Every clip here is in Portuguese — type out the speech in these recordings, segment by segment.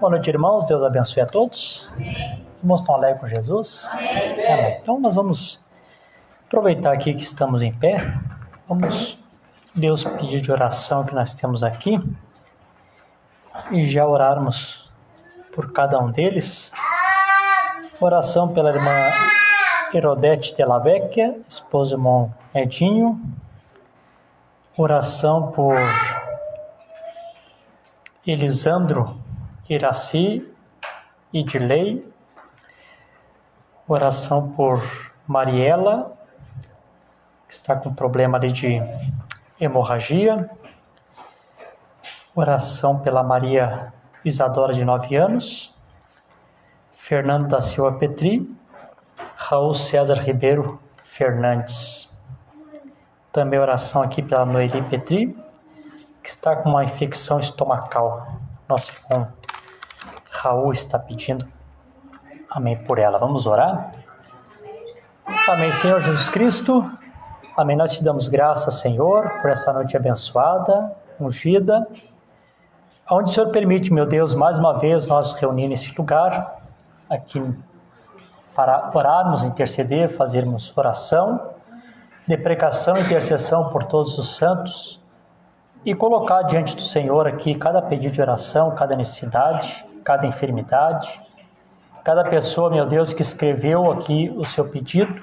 Boa noite, irmãos. Deus abençoe a todos. Os irmãos estão alegres com Jesus? Amém. Então, nós vamos aproveitar aqui que estamos em pé. Vamos ler os pedidos de oração que nós temos aqui e já orarmos por cada um deles. Oração pela irmã Herodete Della Vecchia, esposa do irmão Edinho. Oração por Elisandro Iraci e Dirley. Oração por Mariela, que está com problema ali de hemorragia. Oração pela Maria Isadora, de 9 anos. Fernando da Silva Petri. Raul César Ribeiro Fernandes. Também oração aqui pela Noeli Petri, que está com uma infecção estomacal. Nosso irmão Raul está pedindo amém por ela. Vamos orar? Amém, Senhor Jesus Cristo. Amém. Nós te damos graças, Senhor, por essa noite abençoada, ungida, onde o Senhor permite, meu Deus, mais uma vez nós reunir nesse lugar, aqui para orarmos, interceder, fazermos oração, deprecação e intercessão por todos os santos, e colocar diante do Senhor aqui cada pedido de oração, cada necessidade, cada enfermidade, cada pessoa, meu Deus, que escreveu aqui o seu pedido,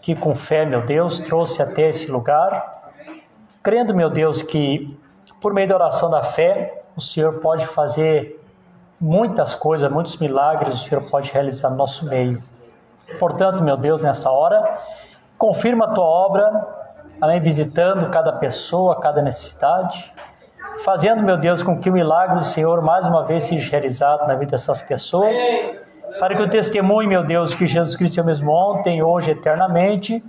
que com fé, meu Deus, trouxe até esse lugar, crendo, meu Deus, que por meio da oração da fé, o Senhor pode fazer muitas coisas, muitos milagres, o Senhor pode realizar no nosso meio. Portanto, meu Deus, nessa hora, confirma a tua obra, amém, visitando cada pessoa, cada necessidade, fazendo, meu Deus, com que o milagre do Senhor mais uma vez seja realizado na vida dessas pessoas, para que o testemunho, meu Deus, que Jesus Cristo é o mesmo ontem, hoje, eternamente,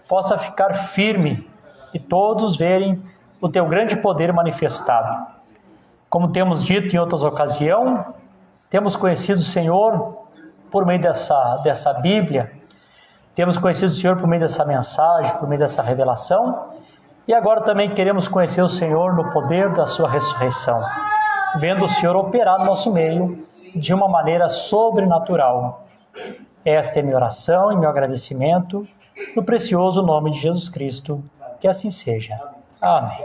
possa ficar firme e todos verem o teu grande poder manifestado. Como temos dito em outras ocasiões, temos conhecido o Senhor por meio dessa Bíblia, temos conhecido o Senhor por meio dessa mensagem, por meio dessa revelação, e agora também queremos conhecer o Senhor no poder da sua ressurreição, vendo o Senhor operar no nosso meio de uma maneira sobrenatural. Esta é minha oração e meu agradecimento, no precioso nome de Jesus Cristo, que assim seja. Amém.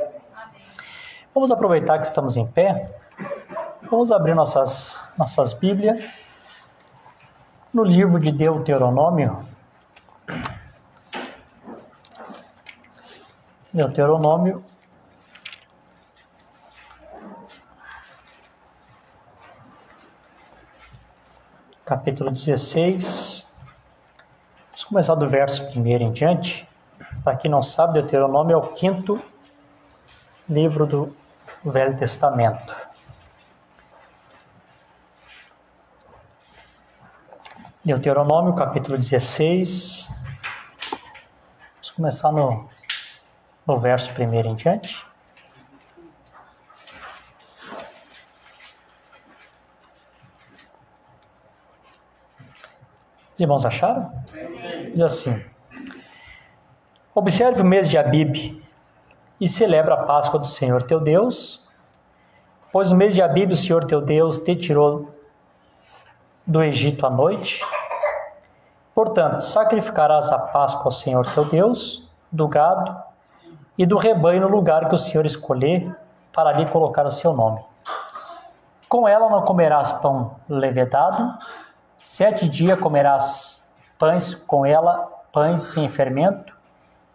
Vamos aproveitar que estamos em pé, vamos abrir nossas Bíblias no livro de Deuteronômio. Deuteronômio, capítulo 16. Vamos começar do verso 1 em diante. Para quem não sabe, Deuteronômio é o 5º livro do Velho Testamento. Deuteronômio, capítulo 16. Vamos começar no verso 1 em diante. Os irmãos acharam? Diz assim: observe o mês de Abib e celebra a Páscoa do Senhor teu Deus, pois no mês de Abib o Senhor teu Deus te tirou do Egito à noite. Portanto, sacrificarás a Páscoa ao Senhor teu Deus, do gado e do rebanho no lugar que o Senhor escolher para ali colocar o seu nome. Com ela não comerás pão levedado, 7 dias comerás pães com ela, pães sem fermento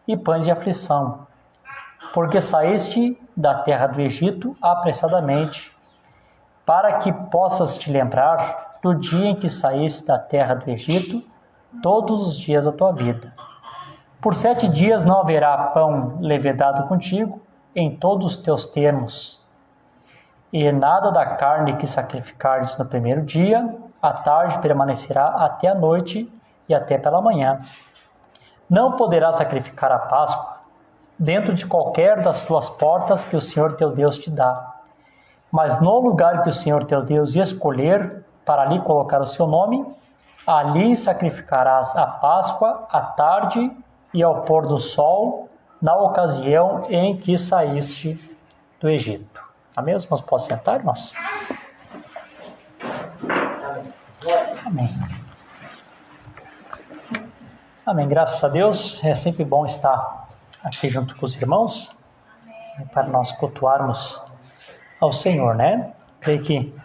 e pães de aflição, porque saíste da terra do Egito apressadamente, para que possas te lembrar do dia em que saíste da terra do Egito, todos os dias da tua vida. Por 7 dias não haverá pão levedado contigo em todos os teus termos, e nada da carne que sacrificares no primeiro dia, à tarde permanecerá até a noite e até pela manhã. Não poderás sacrificar a Páscoa dentro de qualquer das tuas portas que o Senhor teu Deus te dá, mas no lugar que o Senhor teu Deus escolher para ali colocar o seu nome, ali sacrificarás a Páscoa à tarde e ao pôr do sol, na ocasião em que saíste do Egito. Amém? Os irmãos podem sentar, irmãos? Amém. Amém. Graças a Deus. É sempre bom estar aqui junto com os irmãos, para nós cultuarmos ao Senhor, né? Creio que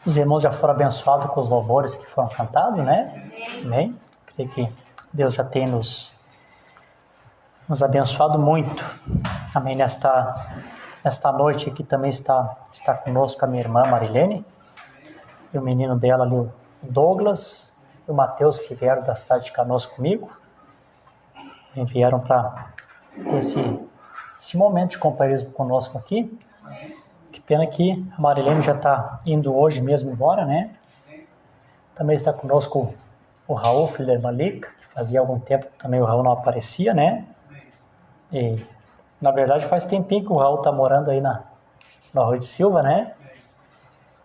os irmãos já foram abençoados com os louvores que foram cantados, né? Amém. Creio que Deus já tem nos abençoado muito. Amém. Nesta noite aqui também está conosco a minha irmã Marilene, e o menino dela ali, o Douglas, e o Mateus, que vieram da cidade de Canoas comigo. E vieram para ter esse momento de companheirismo conosco aqui. Que pena que a Marilene já está indo hoje mesmo embora, né? Também está conosco o Raul, filho da irmã Lica, que fazia algum tempo que também o Raul não aparecia, né? E, na verdade, faz tempinho que o Raul está morando aí no Arroio de Silva, né?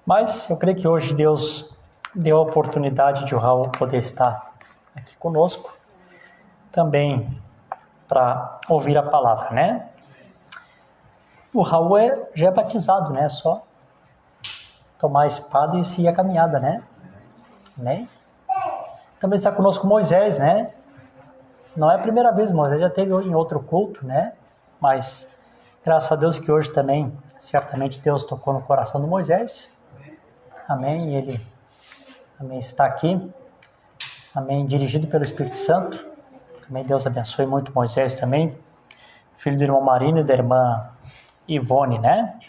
Mas eu creio que hoje Deus deu a oportunidade de o Raul poder estar aqui conosco, também para ouvir a palavra, né? O Raul já é batizado, né? Só tomar a espada e seguir a caminhada, né? Também está conosco Moisés, né? Não é a primeira vez, Moisés já esteve em outro culto, né? Mas graças a Deus que hoje também, certamente Deus tocou no coração do Moisés. Amém. E ele também está aqui. Amém. Dirigido pelo Espírito Santo. Também Deus abençoe muito Moisés também. Filho do irmão Marino e da irmã Ivone, né?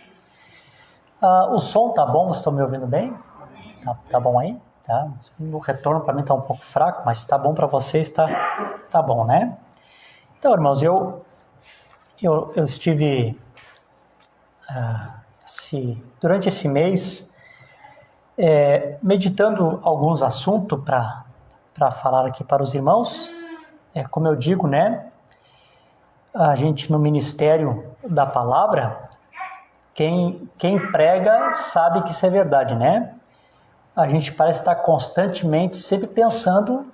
O som tá bom? Vocês estão me ouvindo bem? Tá bom aí? Tá? O retorno para mim tá um pouco fraco, mas tá bom para vocês, tá bom, né? Então, irmãos, eu estive durante esse mês meditando alguns assuntos para falar aqui para os irmãos. Como eu digo, né? A gente no Ministério da Palavra, quem prega sabe que isso é verdade, né? A gente parece estar constantemente sempre pensando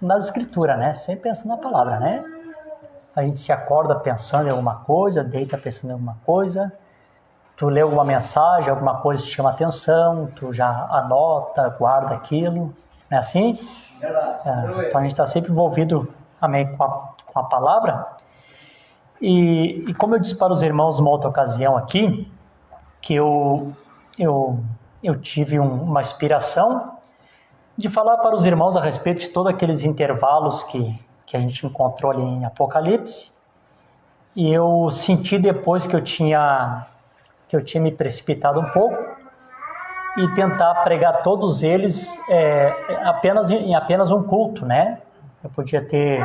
nas Escrituras, né? Sempre pensando na palavra, né? A gente se acorda pensando em alguma coisa, deita pensando em alguma coisa, tu lê alguma mensagem, alguma coisa te chama atenção, tu já anota, guarda aquilo, não é assim? Então a gente está sempre envolvido, amém, com a palavra. E como eu disse para os irmãos numa outra ocasião aqui, que eu tive uma inspiração de falar para os irmãos a respeito de todos aqueles intervalos que a gente encontrou ali em Apocalipse. E eu senti depois que eu tinha me precipitado um pouco e tentar pregar todos eles em apenas um culto, né? Eu podia ter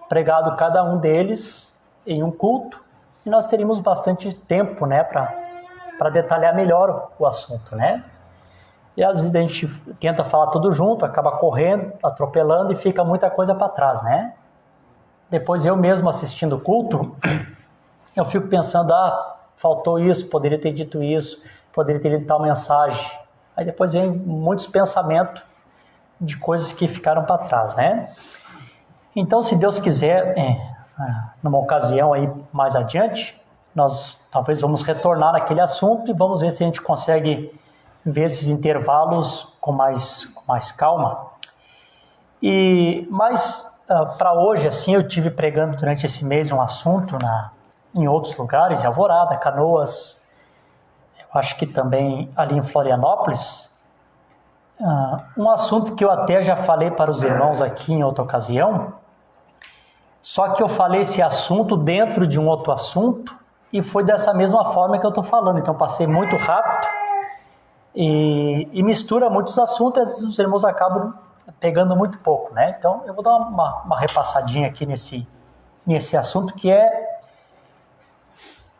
pregado cada um deles em um culto e nós teríamos bastante tempo, né, para detalhar melhor o assunto, né? E às vezes a gente tenta falar tudo junto, acaba correndo, atropelando e fica muita coisa para trás, né? Depois eu mesmo assistindo o culto, eu fico pensando, faltou isso, poderia ter dito isso, poderia ter dito tal mensagem. Aí depois vem muitos pensamentos de coisas que ficaram para trás, né? Então, se Deus quiser, numa ocasião aí mais adiante, nós talvez vamos retornar naquele assunto e vamos ver se a gente consegue ver esses intervalos com mais calma. Mas para hoje, assim, eu tive pregando durante esse mês um assunto em outros lugares, em Alvorada, Canoas, eu acho que também ali em Florianópolis, um assunto que eu até já falei para os irmãos aqui em outra ocasião, só que eu falei esse assunto dentro de um outro assunto e foi dessa mesma forma que eu estou falando. Então, passei muito rápido e mistura muitos assuntos e às vezes os irmãos acabam pegando muito pouco, né? Então, eu vou dar uma repassadinha aqui nesse assunto que é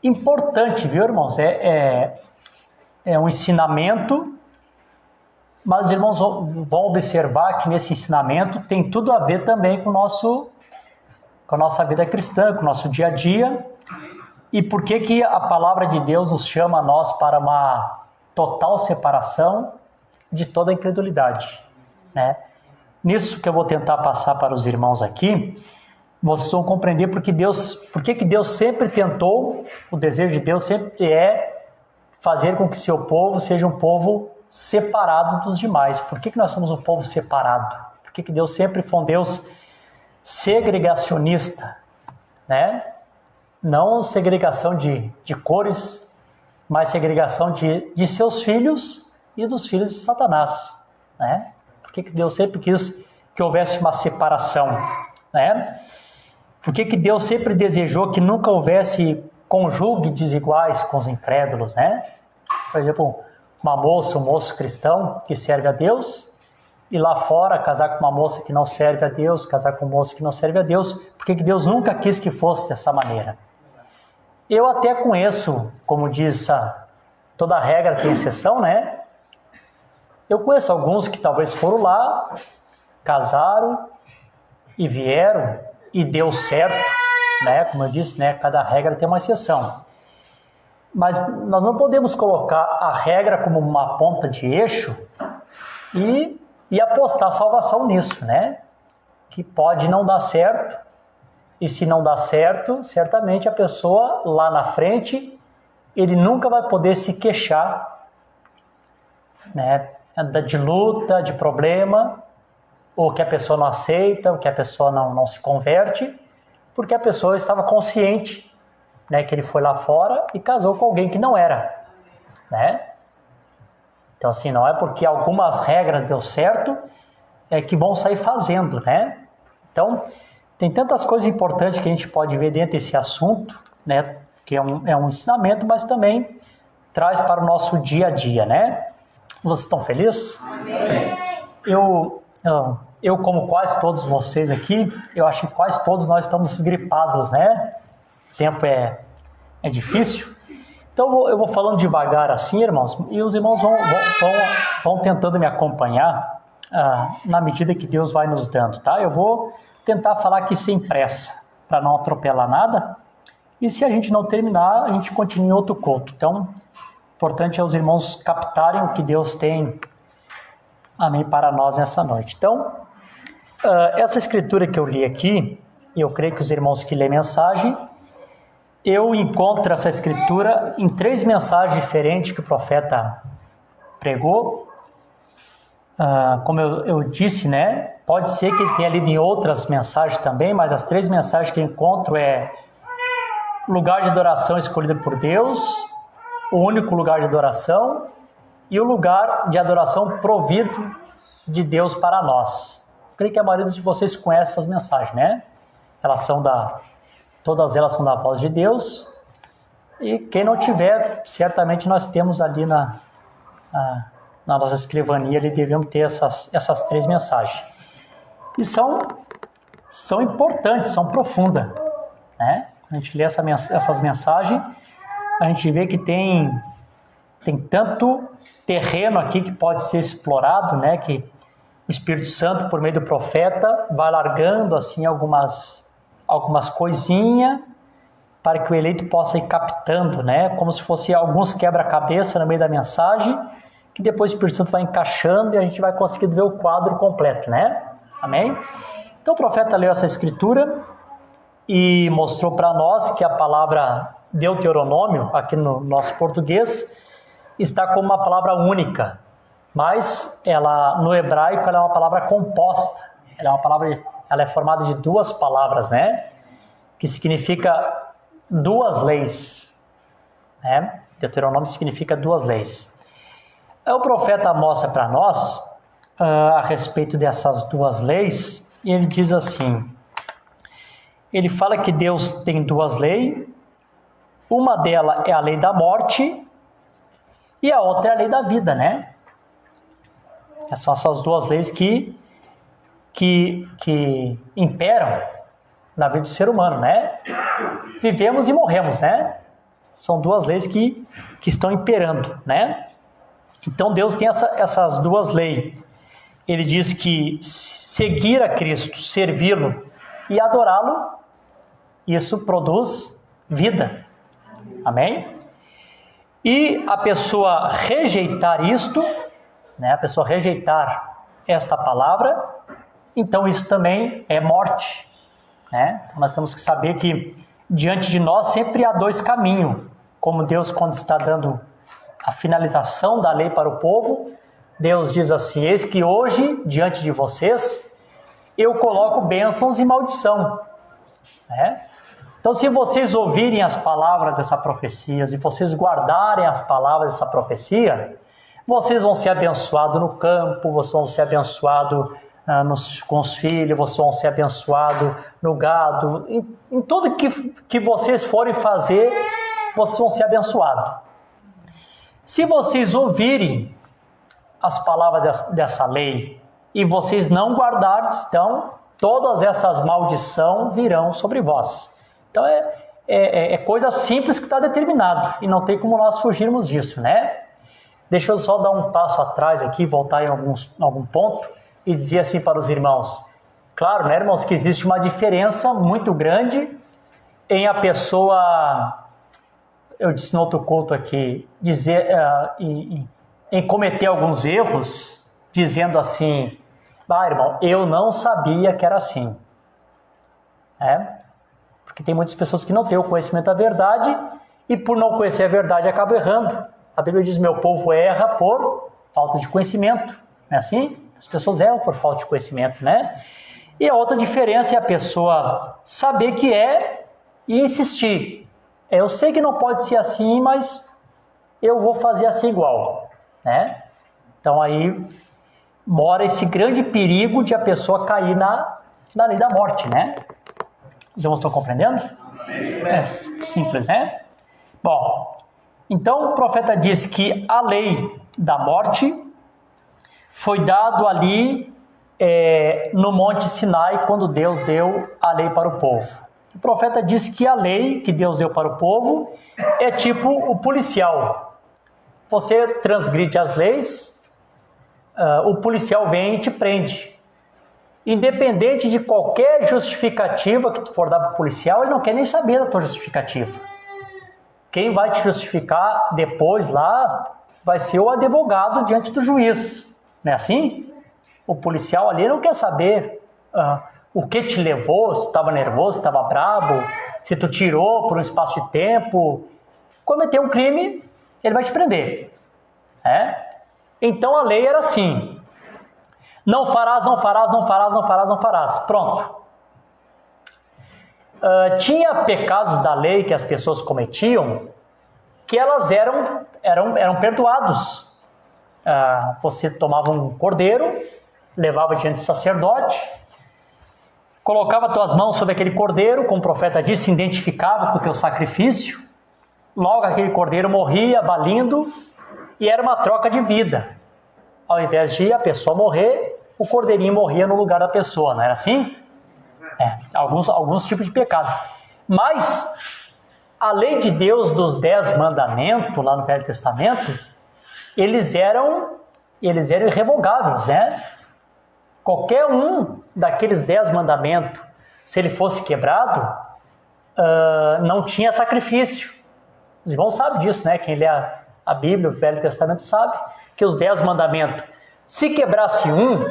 importante, viu, irmãos? É um ensinamento, mas os irmãos vão observar que nesse ensinamento tem tudo a ver também com a nossa vida cristã, com o nosso dia a dia. E por que a palavra de Deus nos chama a nós para uma total separação de toda a incredulidade, né? Nisso que eu vou tentar passar para os irmãos aqui, vocês vão compreender por que Deus sempre tentou, o desejo de Deus sempre é fazer com que seu povo seja um povo separado dos demais. Por que nós somos um povo separado? Por que Deus sempre foi um Deus segregacionista, né? Não segregação de cores, mas segregação de seus filhos e dos filhos de Satanás, né? Por que Deus sempre quis que houvesse uma separação, né? Por que Deus sempre desejou que nunca houvesse conjugue desiguais com os incrédulos, né? Por exemplo, uma moça, um moço cristão que serve a Deus, e lá fora casar com uma moça que não serve a Deus, casar com um moço que não serve a Deus, porque Deus nunca quis que fosse dessa maneira. Eu até conheço, como diz toda regra tem exceção, né? Eu conheço alguns que talvez foram lá, casaram e vieram e deu certo, né? Como eu disse, né? Cada regra tem uma exceção. Mas nós não podemos colocar a regra como uma ponta de eixo e apostar salvação nisso, né? Que pode não dar certo, e se não dá certo, certamente a pessoa lá na frente, ele nunca vai poder se queixar, né? De luta, de problema, ou que a pessoa não aceita, ou que a pessoa não se converte, porque a pessoa estava consciente, né, que ele foi lá fora e casou com alguém que não era, né? Então, assim, não é porque algumas regras deu certo que vão sair fazendo, né? Então, tem tantas coisas importantes que a gente pode ver dentro desse assunto, né? Que é um ensinamento, mas também traz para o nosso dia a dia, né? Vocês estão felizes? Amém. Eu, como quase todos vocês aqui, eu acho que quase todos nós estamos gripados, né? O tempo é difícil. Então eu vou falando devagar assim, irmãos, e os irmãos vão tentando me acompanhar na medida que Deus vai nos dando, tá? Eu vou tentar falar aqui sem pressa, para não atropelar nada, e se a gente não terminar, a gente continua em outro culto. Então, o importante é os irmãos captarem o que Deus tem, amém, para nós nessa noite. Então, essa escritura que eu li aqui, e eu creio que os irmãos que lêem mensagem, eu encontro essa escritura em 3 mensagens diferentes que o profeta pregou. Como eu disse, né? Pode ser que ele tenha lido em outras mensagens também, mas as 3 mensagens que eu encontro é lugar de adoração escolhido por Deus, o único lugar de adoração e o lugar de adoração provido de Deus para nós. Eu creio que a maioria de vocês conhece essas mensagens, né? Todas elas são da voz de Deus, e quem não tiver, certamente nós temos ali na nossa escrivania, ali devemos ter essas 3 mensagens. E são importantes, são profundas, né? A gente lê essas mensagens, a gente vê que tem tanto terreno aqui que pode ser explorado, né? Que o Espírito Santo, por meio do profeta, vai largando assim algumas coisinhas para que o eleito possa ir captando, né? Como se fosse alguns quebra-cabeça no meio da mensagem, que depois o Espírito Santo vai encaixando e a gente vai conseguindo ver o quadro completo, né? Amém? Então o profeta leu essa escritura e mostrou para nós que a palavra Deuteronômio, aqui no nosso português, está como uma palavra única, mas ela, no hebraico, ela é uma palavra composta, ela é formada de 2 palavras, né? Que significa 2 leis, né? Deuteronômio significa 2 leis. O profeta mostra para nós a respeito dessas 2 leis, e ele diz assim, ele fala que Deus tem 2 leis, uma delas é a lei da morte e a outra é a lei da vida, né? Essas são essas 2 leis que imperam na vida do ser humano, né? Vivemos e morremos, né? São 2 leis que estão imperando, né? Então Deus tem essas 2 leis. Ele diz que seguir a Cristo, servi-lo e adorá-lo, isso produz vida. Amém? E a pessoa rejeitar isto, né? A pessoa rejeitar esta palavra, então isso também é morte, né? Então nós temos que saber que diante de nós sempre há 2 caminhos, como Deus, quando está dando a finalização da lei para o povo, Deus diz assim: eis que hoje, diante de vocês, eu coloco bênçãos e maldição. Então, se vocês ouvirem as palavras dessa profecia, se vocês guardarem as palavras dessa profecia, vocês vão ser abençoados no campo, vocês vão ser abençoados com os filhos, vocês vão ser abençoados no gado, em tudo que vocês forem fazer, vocês vão ser abençoados. Se vocês ouvirem as palavras dessa lei e vocês não guardarem, então todas essas maldições virão sobre vós. Então é coisa simples que está determinado e não tem como nós fugirmos disso, né? Deixa eu só dar um passo atrás aqui, voltar em algum ponto e dizer assim para os irmãos. Claro, né, irmãos, que existe uma diferença muito grande em a pessoa, eu disse no outro culto aqui, dizer, em cometer alguns erros, dizendo assim: irmão, eu não sabia que era assim. Porque tem muitas pessoas que não têm o conhecimento da verdade e por não conhecer a verdade acabam errando. A Bíblia diz: meu povo erra por falta de conhecimento. Não é assim? As pessoas erram por falta de conhecimento, né? E a outra diferença é a pessoa saber que é e insistir. Eu sei que não pode ser assim, mas eu vou fazer assim igual, né? Então aí mora esse grande perigo de a pessoa cair na lei da morte, né? Os irmãos estão compreendendo? É simples, né? Bom, então o profeta diz que a lei da morte foi dado ali no Monte Sinai, quando Deus deu a lei para o povo. O profeta diz que a lei que Deus deu para o povo é tipo o policial. Você transgride as leis, o policial vem e te prende. Independente de qualquer justificativa que tu for dar para o policial, ele não quer nem saber da tua justificativa. Quem vai te justificar depois lá vai ser o advogado diante do juiz. Não é assim? O policial ali não quer saber o que te levou, se tu estava nervoso, se estava bravo, se tu tirou por um espaço de tempo. Cometeu um crime, ele vai te prender. Então a lei era assim: não farás, não farás, não farás, não farás, não farás. Pronto. Tinha pecados da lei que as pessoas cometiam que elas eram perdoados. Você tomava um cordeiro, levava diante do sacerdote, colocava tuas mãos sobre aquele cordeiro, como o profeta disse, se identificava com o teu sacrifício, logo aquele cordeiro morria balindo e era uma troca de vida. Ao invés de a pessoa morrer, o cordeirinho morria no lugar da pessoa, não era assim? Alguns tipos de pecado. Mas a lei de Deus dos 10 mandamentos, lá no Velho Testamento, eles eram irrevogáveis, né? Qualquer um daqueles 10 mandamentos, se ele fosse quebrado, não tinha sacrifício. Os irmãos sabem disso, né? Quem lê a Bíblia, o Velho Testamento, sabe que os 10 mandamentos, se quebrasse um,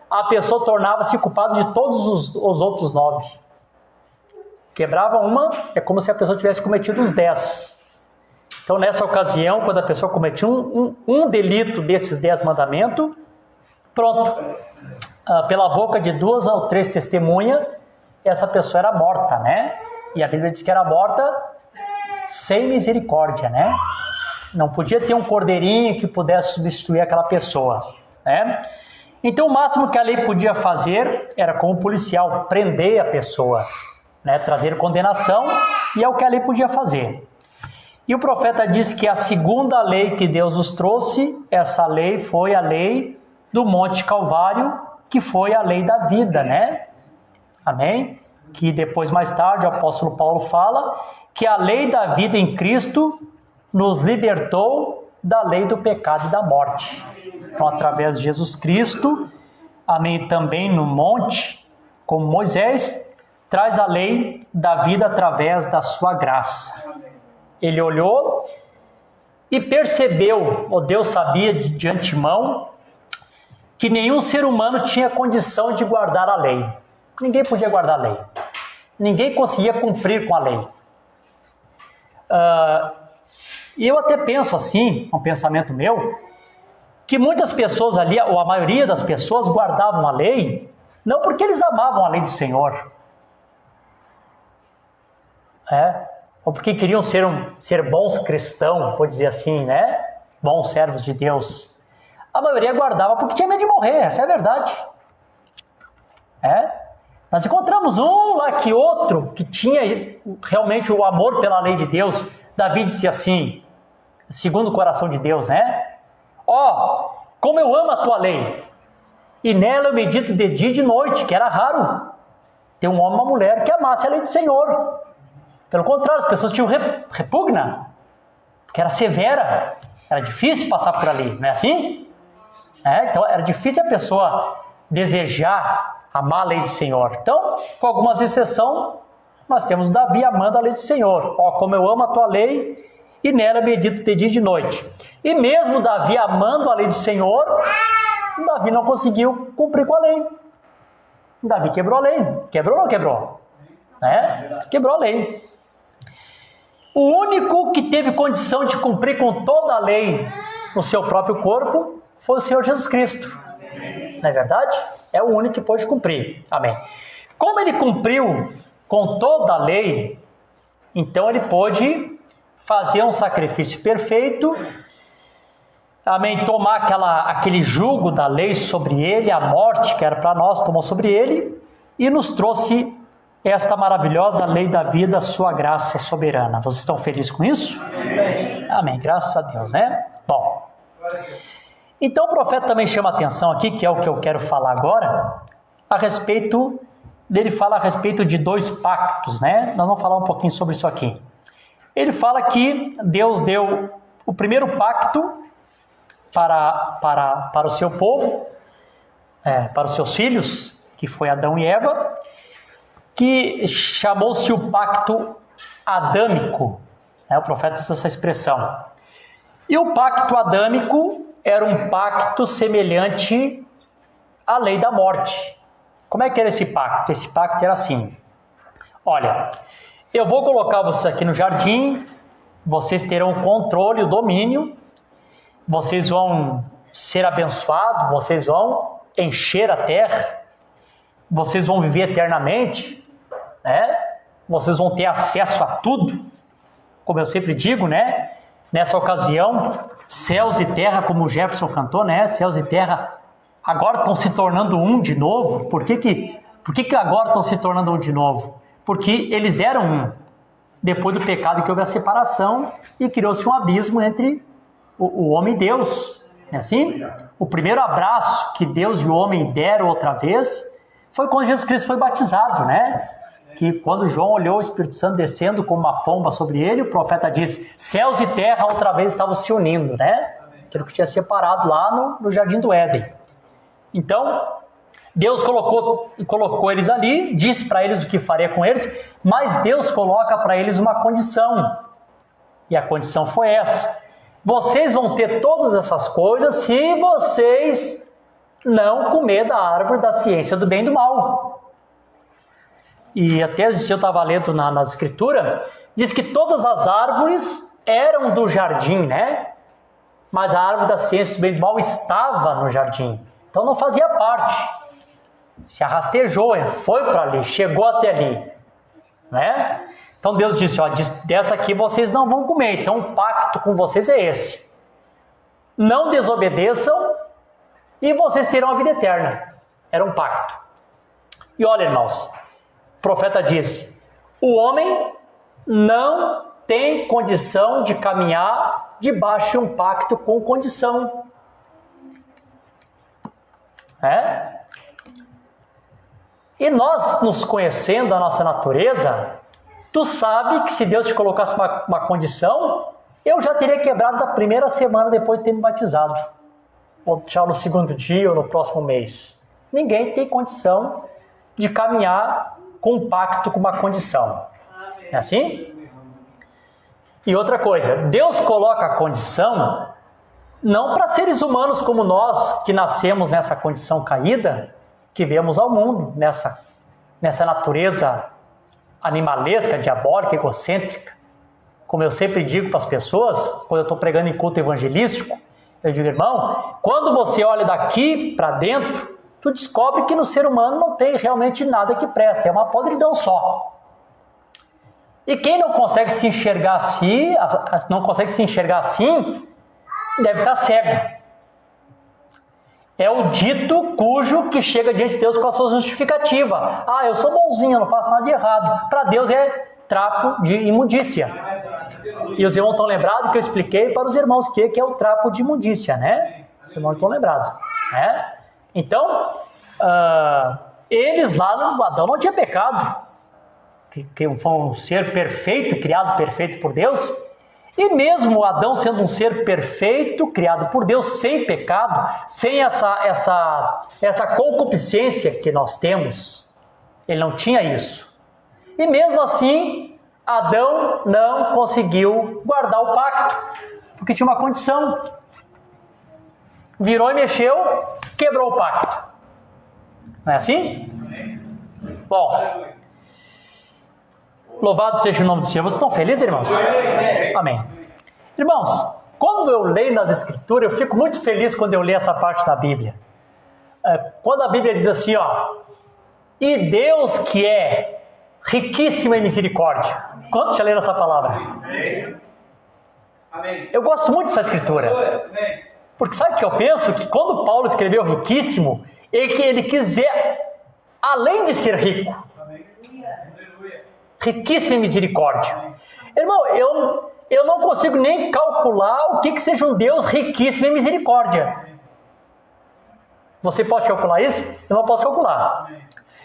a pessoa tornava-se culpada de todos os outros 9. Quebrava uma, é como se a pessoa tivesse cometido os 10. Então, nessa ocasião, quando a pessoa cometia um delito desses 10 mandamentos, pronto, pela boca de 2 ou 3 testemunhas, essa pessoa era morta, né? E a Bíblia diz que era morta sem misericórdia, né? Não podia ter um cordeirinho que pudesse substituir aquela pessoa, né? Então, o máximo que a lei podia fazer era, como policial, prender a pessoa, né? Trazer condenação, e é o que a lei podia fazer. E o profeta diz que a segunda lei que Deus nos trouxe, essa lei foi a lei do Monte Calvário, que foi a lei da vida, né? Amém? Que depois, mais tarde, o apóstolo Paulo fala que a lei da vida em Cristo nos libertou da lei do pecado e da morte. Então, através de Jesus Cristo, amém, também no monte, como Moisés, traz a lei da vida através da sua graça. Ele olhou e percebeu, ou Deus sabia de antemão, que nenhum ser humano tinha condição de guardar a lei. Ninguém podia guardar a lei. Ninguém conseguia cumprir com a lei. E eu até penso assim, um pensamento meu, que muitas pessoas ali, ou a maioria das pessoas, guardavam a lei, não porque eles amavam a lei do Senhor, ou porque queriam ser bons cristãos, vou dizer assim, né? Bons servos de Deus. A maioria guardava porque tinha medo de morrer, essa é a verdade. Nós encontramos um lá que outro que tinha realmente o amor pela lei de Deus. Davi disse assim, segundo o coração de Deus, né? Como eu amo a tua lei, e nela eu medito de dia e de noite, que era raro ter um homem e uma mulher que amasse a lei do Senhor. Pelo contrário, as pessoas tinham repugna, porque era severa, era difícil passar por ali, não é assim? Então era difícil a pessoa desejar amar a lei do Senhor. Então, com algumas exceções, nós temos Davi amando a lei do Senhor. Como eu amo a tua lei, e nela medito de dia e de noite. E mesmo Davi amando a lei do Senhor, Davi não conseguiu cumprir com a lei. Davi quebrou a lei. Quebrou ou não quebrou? Quebrou a lei. O único que teve condição de cumprir com toda a lei no seu próprio corpo foi o Senhor Jesus Cristo. Não é verdade? É o único que pôde cumprir. Amém. Como ele cumpriu com toda a lei, então ele pôde fazer um sacrifício perfeito, amém, tomar aquele jugo da lei sobre ele, a morte que era para nós, tomou sobre ele, e nos trouxe esta maravilhosa lei da vida, sua graça soberana. Vocês estão felizes com isso? Amém, graças a Deus, né? Bom, então o profeta também chama a atenção aqui, que é o que eu quero falar agora, ele fala a respeito de 2 pactos, né? Nós vamos falar um pouquinho sobre isso aqui. Ele fala que Deus deu o primeiro pacto para o seu povo, para os seus filhos, que foi Adão e Eva, que chamou-se o pacto adâmico. O profeta usa essa expressão. E o pacto adâmico era um pacto semelhante à lei da morte. Como é que era esse pacto? Esse pacto era assim: olha, eu vou colocar vocês aqui no jardim, vocês terão o controle, o domínio, vocês vão ser abençoados, vocês vão encher a terra, vocês vão viver eternamente, vocês vão ter acesso a tudo, como eu sempre digo, né? Nessa ocasião, céus e terra, como o Jefferson cantou, né? Céus e terra agora estão se tornando um de novo. Por que agora estão se tornando um de novo? Porque eles eram um. Depois do pecado que houve a separação e criou-se um abismo entre o homem e Deus. Não é assim? O primeiro abraço que Deus e o homem deram outra vez foi quando Jesus Cristo foi batizado, né? Que quando João olhou o Espírito Santo descendo como uma pomba sobre ele, o profeta disse: céus e terra outra vez estavam se unindo, né? Aquilo que tinha separado lá no Jardim do Éden. Então, Deus colocou eles ali, disse para eles o que faria com eles, mas Deus coloca para eles uma condição. E a condição foi essa: vocês vão ter todas essas coisas se vocês não comer da árvore da ciência do bem e do mal. E até eu estava lendo nas escrituras, diz que todas as árvores eram do jardim, né? Mas a árvore da ciência do bem e do mal estava no jardim. Então não fazia parte. Se arrastejou, foi para ali, chegou até ali, né? Então Deus disse: dessa aqui vocês não vão comer, então o pacto com vocês é esse. Não desobedeçam e vocês terão a vida eterna. Era um pacto. E olha, irmãos, o profeta disse: o homem não tem condição de caminhar debaixo de um pacto com condição. E nós, nos conhecendo a nossa natureza, tu sabe que se Deus te colocasse uma condição, eu já teria quebrado da primeira semana depois de ter me batizado. Ou já no segundo dia ou no próximo mês. Ninguém tem condição de caminhar com um pacto com uma condição. É assim? E outra coisa, Deus coloca a condição não para seres humanos como nós, que nascemos nessa condição caída, que viemos ao mundo, nessa natureza animalesca, diabólica, egocêntrica, Como eu sempre digo para as pessoas, quando eu estou pregando em culto evangelístico, eu digo, irmão, quando você olha daqui para dentro, tu descobre que no ser humano não tem realmente nada que presta, é uma podridão só. E quem não consegue se enxergar assim, deve ficar cego. É o dito cujo que chega diante de Deus com a sua justificativa. Ah, eu sou bonzinho, eu não faço nada de errado. Para Deus é trapo de imundícia. E os irmãos estão lembrados que eu expliquei para os irmãos o que é o trapo de imundícia, né? Os irmãos estão lembrados, né? Então, eles lá no Adão não tinha pecado. Que foi um ser perfeito, criado perfeito por Deus. E mesmo Adão sendo um ser perfeito, criado por Deus, sem pecado, sem essa concupiscência que nós temos, ele não tinha isso. E mesmo assim, Adão não conseguiu guardar o pacto, porque tinha uma condição. Virou e mexeu, quebrou o pacto. Não é assim? Bom, louvado seja o nome do Senhor. Vocês estão felizes, irmãos? Amém. Irmãos, quando eu leio nas Escrituras, eu fico muito feliz quando eu leio essa parte da Bíblia. Quando a Bíblia diz assim, ó, e Deus que é riquíssimo em misericórdia. Quantos já leram essa palavra? Amém. Eu gosto muito dessa Escritura. Porque sabe o que eu penso? Que quando Paulo escreveu riquíssimo, ele quis dizer, além de ser rico, riquíssimo em misericórdia. Irmão, eu não consigo nem calcular o que seja um Deus riquíssimo em misericórdia. Você pode calcular isso? Eu não posso calcular.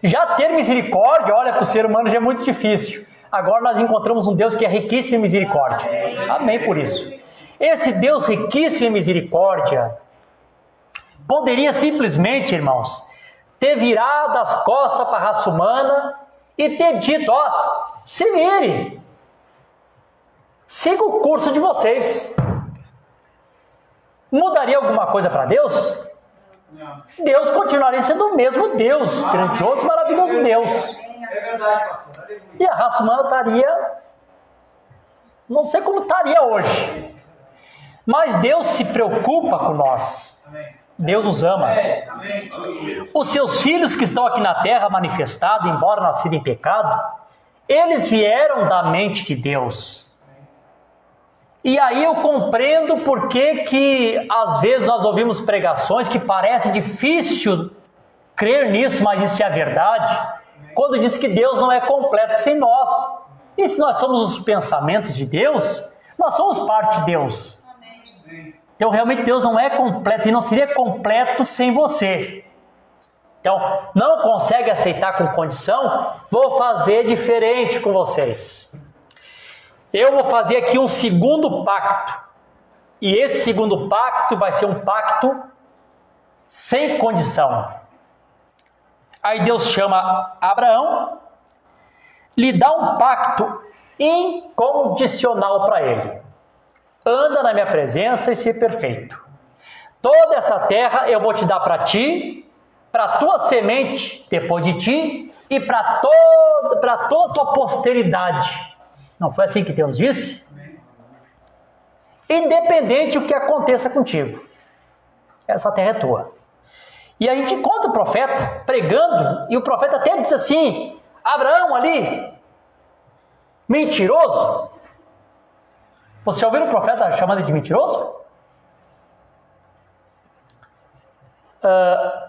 Já ter misericórdia, olha, para o ser humano já é muito difícil. Agora nós encontramos um Deus que é riquíssimo em misericórdia. Amém por isso. Esse Deus riquíssimo em misericórdia poderia simplesmente, irmãos, ter virado as costas para a raça humana e ter dito, ó, se vire, siga o curso de vocês. Mudaria alguma coisa para Deus? Não. Deus continuaria sendo o mesmo Deus, grandioso e maravilhoso Deus. É verdade, pastor. E a raça humana estaria, não sei como estaria hoje, mas Deus se preocupa com nós. Deus os ama. Os seus filhos que estão aqui na terra manifestados, embora nascidos em pecado, eles vieram da mente de Deus. E aí eu compreendo por que às vezes nós ouvimos pregações que parece difícil crer nisso, mas isso é a verdade, quando diz que Deus não é completo sem nós. E se nós somos os pensamentos de Deus, nós somos parte de Deus. Então realmente Deus não é completo e não seria completo sem você. Então, não consegue aceitar com condição? Vou fazer diferente com vocês. Eu vou fazer aqui um segundo pacto. E esse segundo pacto vai ser um pacto sem condição. Aí Deus chama Abraão, lhe dá um pacto incondicional para ele. Anda na minha presença e ser perfeito. Toda essa terra eu vou te dar para ti, para tua semente depois de ti e para toda a tua posteridade. Não foi assim que Deus disse? Independente do que aconteça contigo, essa terra é tua. E a gente encontra o profeta pregando, e o profeta até diz assim, Abraão ali, mentiroso. Você já ouviu o profeta chamando ele de mentiroso?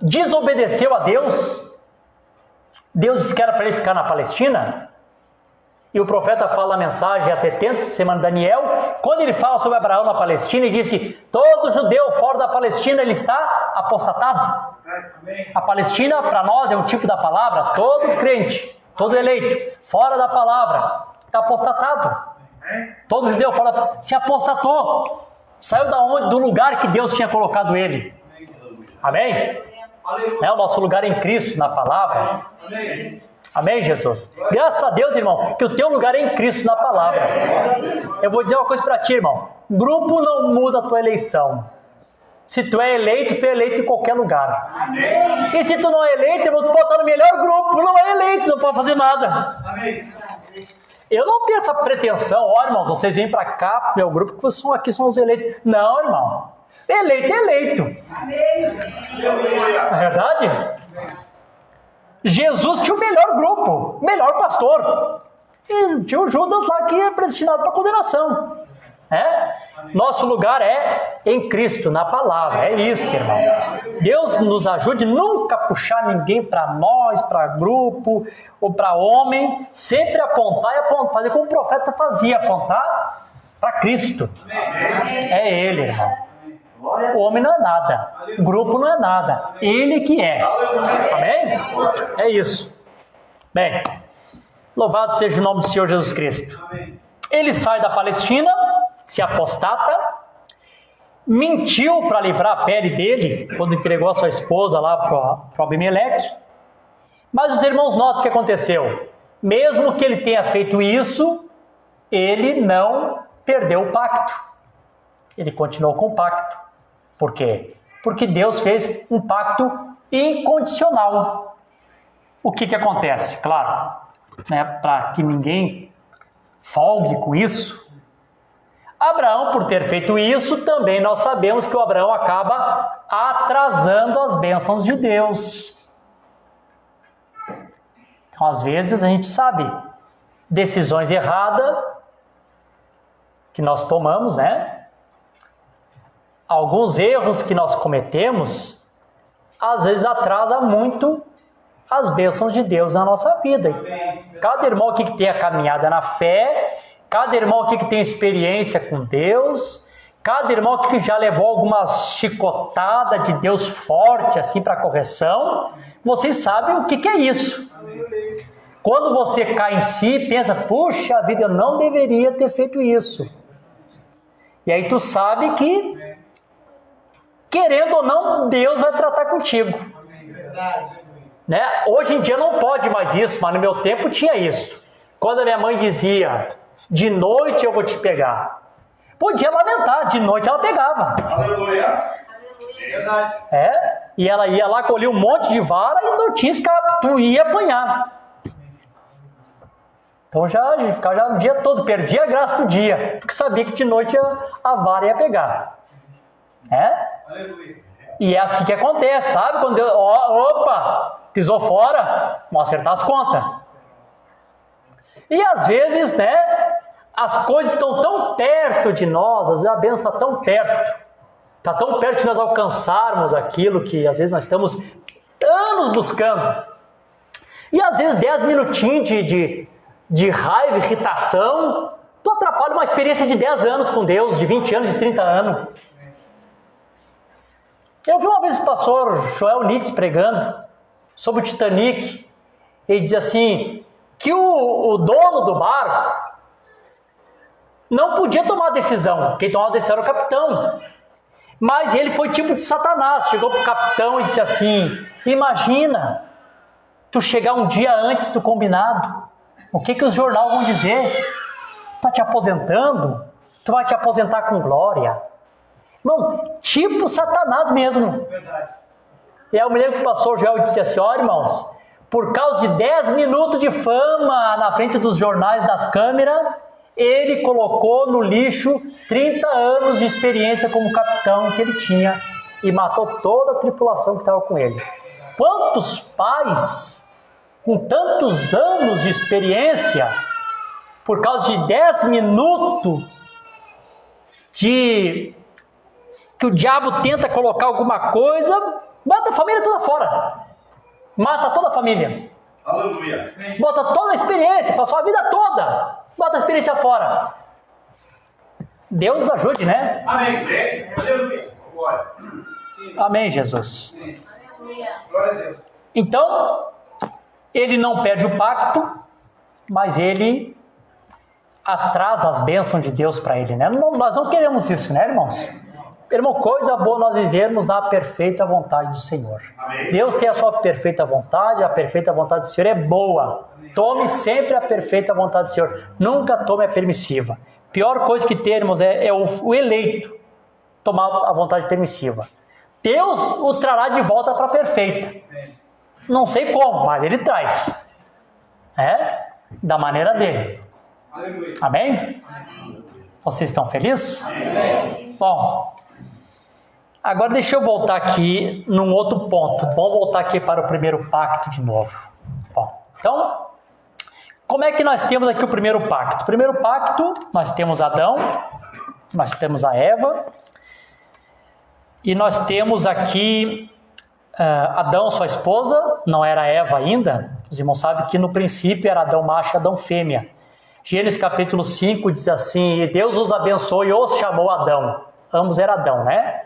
Desobedeceu a Deus. Deus disse que era para ele ficar na Palestina. E o profeta fala a mensagem há 70 semanas de Daniel. Quando ele fala sobre Abraão na Palestina, ele disse, todo judeu fora da Palestina, ele está apostatado. A Palestina, para nós, é um tipo da palavra, todo crente, todo eleito, fora da palavra, está apostatado. Todo judeu fala, se apostatou, saiu da onde? Do lugar que Deus tinha colocado ele. Amém? É o nosso lugar em Cristo, na palavra. Amém, Jesus? Graças a Deus, irmão, que o teu lugar é em Cristo, na palavra. Eu vou dizer uma coisa para ti, irmão. Grupo não muda a tua eleição. Se tu é eleito, tu é eleito em qualquer lugar. Amém. E se tu não é eleito, irmão, tu pode estar no melhor grupo, não é eleito, não pode fazer nada. Amém. Eu não tenho essa pretensão, ó, irmãos, vocês vêm para cá, meu grupo, que vocês aqui são os eleitos. Não, irmão. Eleito é eleito. Não é verdade? Jesus tinha o melhor grupo, o melhor pastor. E tinha o Judas lá que é predestinado para condenação. Nosso lugar é em Cristo, na palavra. É isso, irmão. Deus nos ajude nunca a puxar ninguém para nós, para grupo ou para homem. Sempre apontar e apontar, fazer como o profeta fazia, apontar para Cristo. É Ele, irmão. O homem não é nada, o grupo não é nada, Ele que é. Amém? É isso. Bem, louvado seja o nome do Senhor Jesus Cristo. Ele sai da Palestina, se apostata, mentiu para livrar a pele dele, quando entregou a sua esposa lá para Abimeleque. Mas os irmãos notam o que aconteceu. Mesmo que ele tenha feito isso, ele não perdeu o pacto. Ele continuou com o pacto. Por quê? Porque Deus fez um pacto incondicional. O que acontece? Claro, para que ninguém folgue com isso, Abraão, por ter feito isso, também nós sabemos que o Abraão acaba atrasando as bênçãos de Deus. Então, às vezes, a gente sabe decisões erradas que nós tomamos, Alguns erros que nós cometemos, às vezes atrasa muito as bênçãos de Deus na nossa vida. Cada irmão aqui que tem a caminhada na fé, cada irmão aqui que tem experiência com Deus, cada irmão aqui que já levou algumas chicotadas de Deus forte assim para correção, vocês sabem o que é isso. Quando você cai em si, pensa, puxa vida, eu não deveria ter feito isso. E aí tu sabe que, querendo ou não, Deus vai tratar contigo. Hoje em dia não pode mais isso, mas no meu tempo tinha isso. Quando a minha mãe dizia, de noite eu vou te pegar, podia lamentar, de noite ela pegava. Aleluia. E ela ia lá, colhia um monte de vara e notícia tu ia apanhar. Então já ficava o dia todo, perdia a graça do dia, porque sabia que de noite a vara ia pegar. E é assim que acontece, sabe? Quando Deus, opa, pisou fora, vamos acertar as contas. E às vezes, as coisas estão tão perto de nós, às vezes a bênção está tão perto de nós alcançarmos aquilo que às vezes nós estamos anos buscando. E às vezes 10 minutinhos de raiva, irritação, tu atrapalha uma experiência de 10 anos com Deus, de 20 anos, de 30 anos. Eu vi uma vez o pastor Joel Nitz pregando sobre o Titanic. Ele dizia assim, que o dono do barco não podia tomar decisão. Quem tomava a decisão era o capitão. Mas ele foi tipo de Satanás. Chegou para o capitão e disse assim, imagina tu chegar um dia antes do combinado. O que os jornais vão dizer? Está te aposentando? Tu vai te aposentar com glória. Irmão, tipo Satanás mesmo. Verdade. E aí eu me lembro que o pastor Joel disse assim, irmãos, por causa de 10 minutos de fama na frente dos jornais, das câmeras, ele colocou no lixo 30 anos de experiência como capitão que ele tinha e matou toda a tripulação que estava com ele. Quantos pais, com tantos anos de experiência, por causa de 10 minutos que o diabo tenta colocar alguma coisa, bota a família toda fora. Mata toda a família. Aleluia. Bota toda a experiência, passou a vida toda. Bota a experiência fora. Deus nos ajude, Amém. Aleluia. Glória. Amém, Jesus. Glória a Deus. Então, ele não perde o pacto, mas ele atrasa as bênçãos de Deus para ele, Nós não queremos isso, irmãos? Irmão, coisa boa nós vivermos na perfeita vontade do Senhor. Amém. Deus tem a sua perfeita vontade, a perfeita vontade do Senhor é boa. Tome sempre a perfeita vontade do Senhor. Nunca tome a permissiva. Pior coisa que termos é o eleito tomar a vontade permissiva. Deus o trará de volta para a perfeita. Não sei como, mas Ele traz. Da maneira dele. Amém? Vocês estão felizes? Bom, agora deixa eu voltar aqui num outro ponto. Vamos voltar aqui para o primeiro pacto de novo. Bom, então, como é que nós temos aqui o primeiro pacto? O primeiro pacto, nós temos Adão, nós temos a Eva, e nós temos aqui Adão, sua esposa, não era Eva ainda. Os irmãos sabem que no princípio era Adão macho e Adão fêmea. Gênesis capítulo 5 diz assim: e Deus os abençoou e os chamou Adão. Ambos eram Adão, né?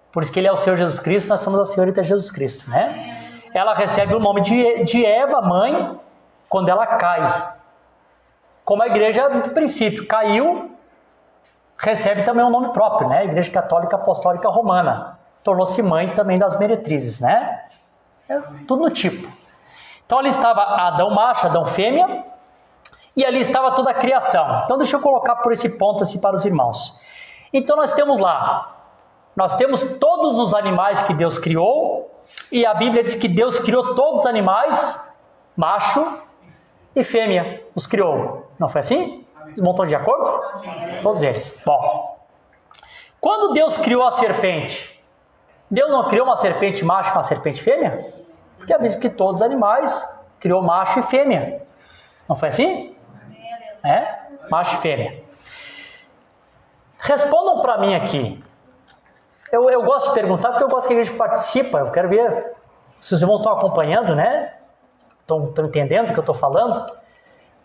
Por isso que ele é o Senhor Jesus Cristo, nós somos a Senhorita Jesus Cristo, né? Ela recebe o nome de Eva, mãe, quando ela cai. Como a igreja do princípio caiu, recebe também um nome próprio, né? Igreja Católica Apostólica Romana. Tornou-se mãe também das meretrizes, né? É tudo no tipo. Então ali estava Adão macho, Adão fêmea, e ali estava toda a criação. Então deixa eu colocar por esse ponto assim para os irmãos. Então nós temos todos os animais que Deus criou, e a Bíblia diz que Deus criou todos os animais, macho e fêmea, os criou. Não foi assim? Vocês estão de acordo? Todos eles. Bom, quando Deus criou a serpente, Deus não criou uma serpente macho e uma serpente fêmea? Porque a Bíblia diz que todos os animais criou macho e fêmea. Não foi assim? Macho e fêmea. Respondam para mim aqui. Eu gosto de perguntar porque eu gosto que a igreja participa. Eu quero ver se os irmãos estão acompanhando, né? Estão entendendo o que eu estou falando?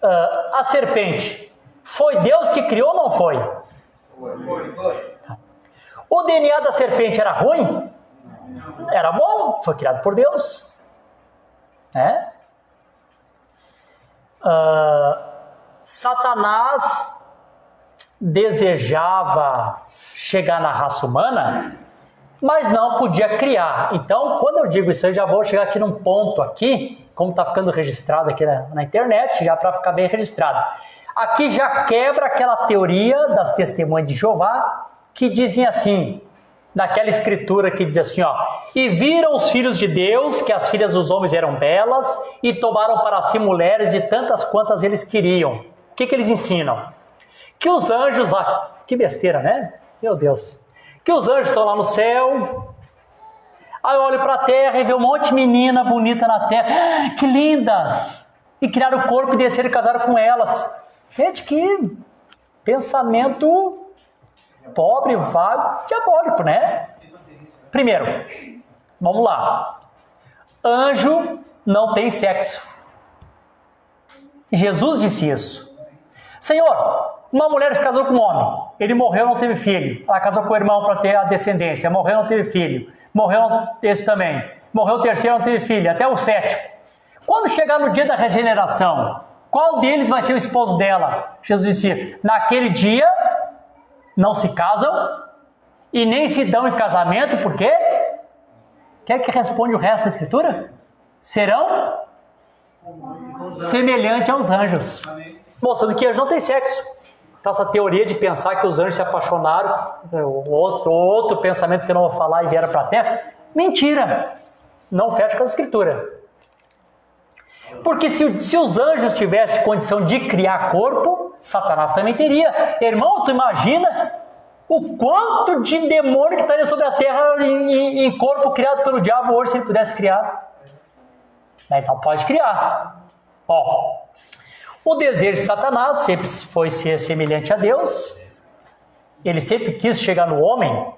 A serpente, foi Deus que criou ou não foi? Foi. O DNA da serpente era ruim? Era bom, foi criado por Deus. Satanás desejava chegar na raça humana, mas não podia criar. Então, quando eu digo isso, eu já vou chegar aqui num ponto aqui, como está ficando registrado aqui na internet, já para ficar bem registrado. Aqui já quebra aquela teoria das testemunhas de Jeová, que dizem assim, naquela escritura que diz assim, e viram os filhos de Deus, que as filhas dos homens eram belas, e tomaram para si mulheres de tantas quantas eles queriam. O que eles ensinam? Que os anjos, que besteira, né? Meu Deus. Que os anjos estão lá no céu, aí eu olho para a terra e vejo um monte de menina bonita na terra, que lindas! E criaram o corpo e desceram e casaram com elas. Gente, que pensamento pobre, vago, diabólico, né? Primeiro, vamos lá. Anjo não tem sexo. Jesus disse isso. Senhor, uma mulher se casou com um homem, ele morreu, não teve filho. Ela casou com o irmão para ter a descendência, morreu, não teve filho. Morreu esse também. Morreu o terceiro, não teve filho, até o sétimo. Quando chegar no dia da regeneração, qual deles vai ser o esposo dela? Jesus disse, naquele dia não se casam e nem se dão em casamento, por quê? Quer que responde o resto da escritura? Serão semelhantes aos anjos. Mostrando que anjos não têm sexo. Então essa teoria de pensar que os anjos se apaixonaram, outro pensamento que eu não vou falar e vieram para a terra, mentira. Não fecha com a escritura. Porque se os anjos tivessem condição de criar corpo, Satanás também teria. Irmão, tu imagina o quanto de demônio que estaria sobre a terra em corpo criado pelo diabo hoje, se ele pudesse criar. Então pode criar. O desejo de Satanás sempre foi ser semelhante a Deus. Ele sempre quis chegar no homem.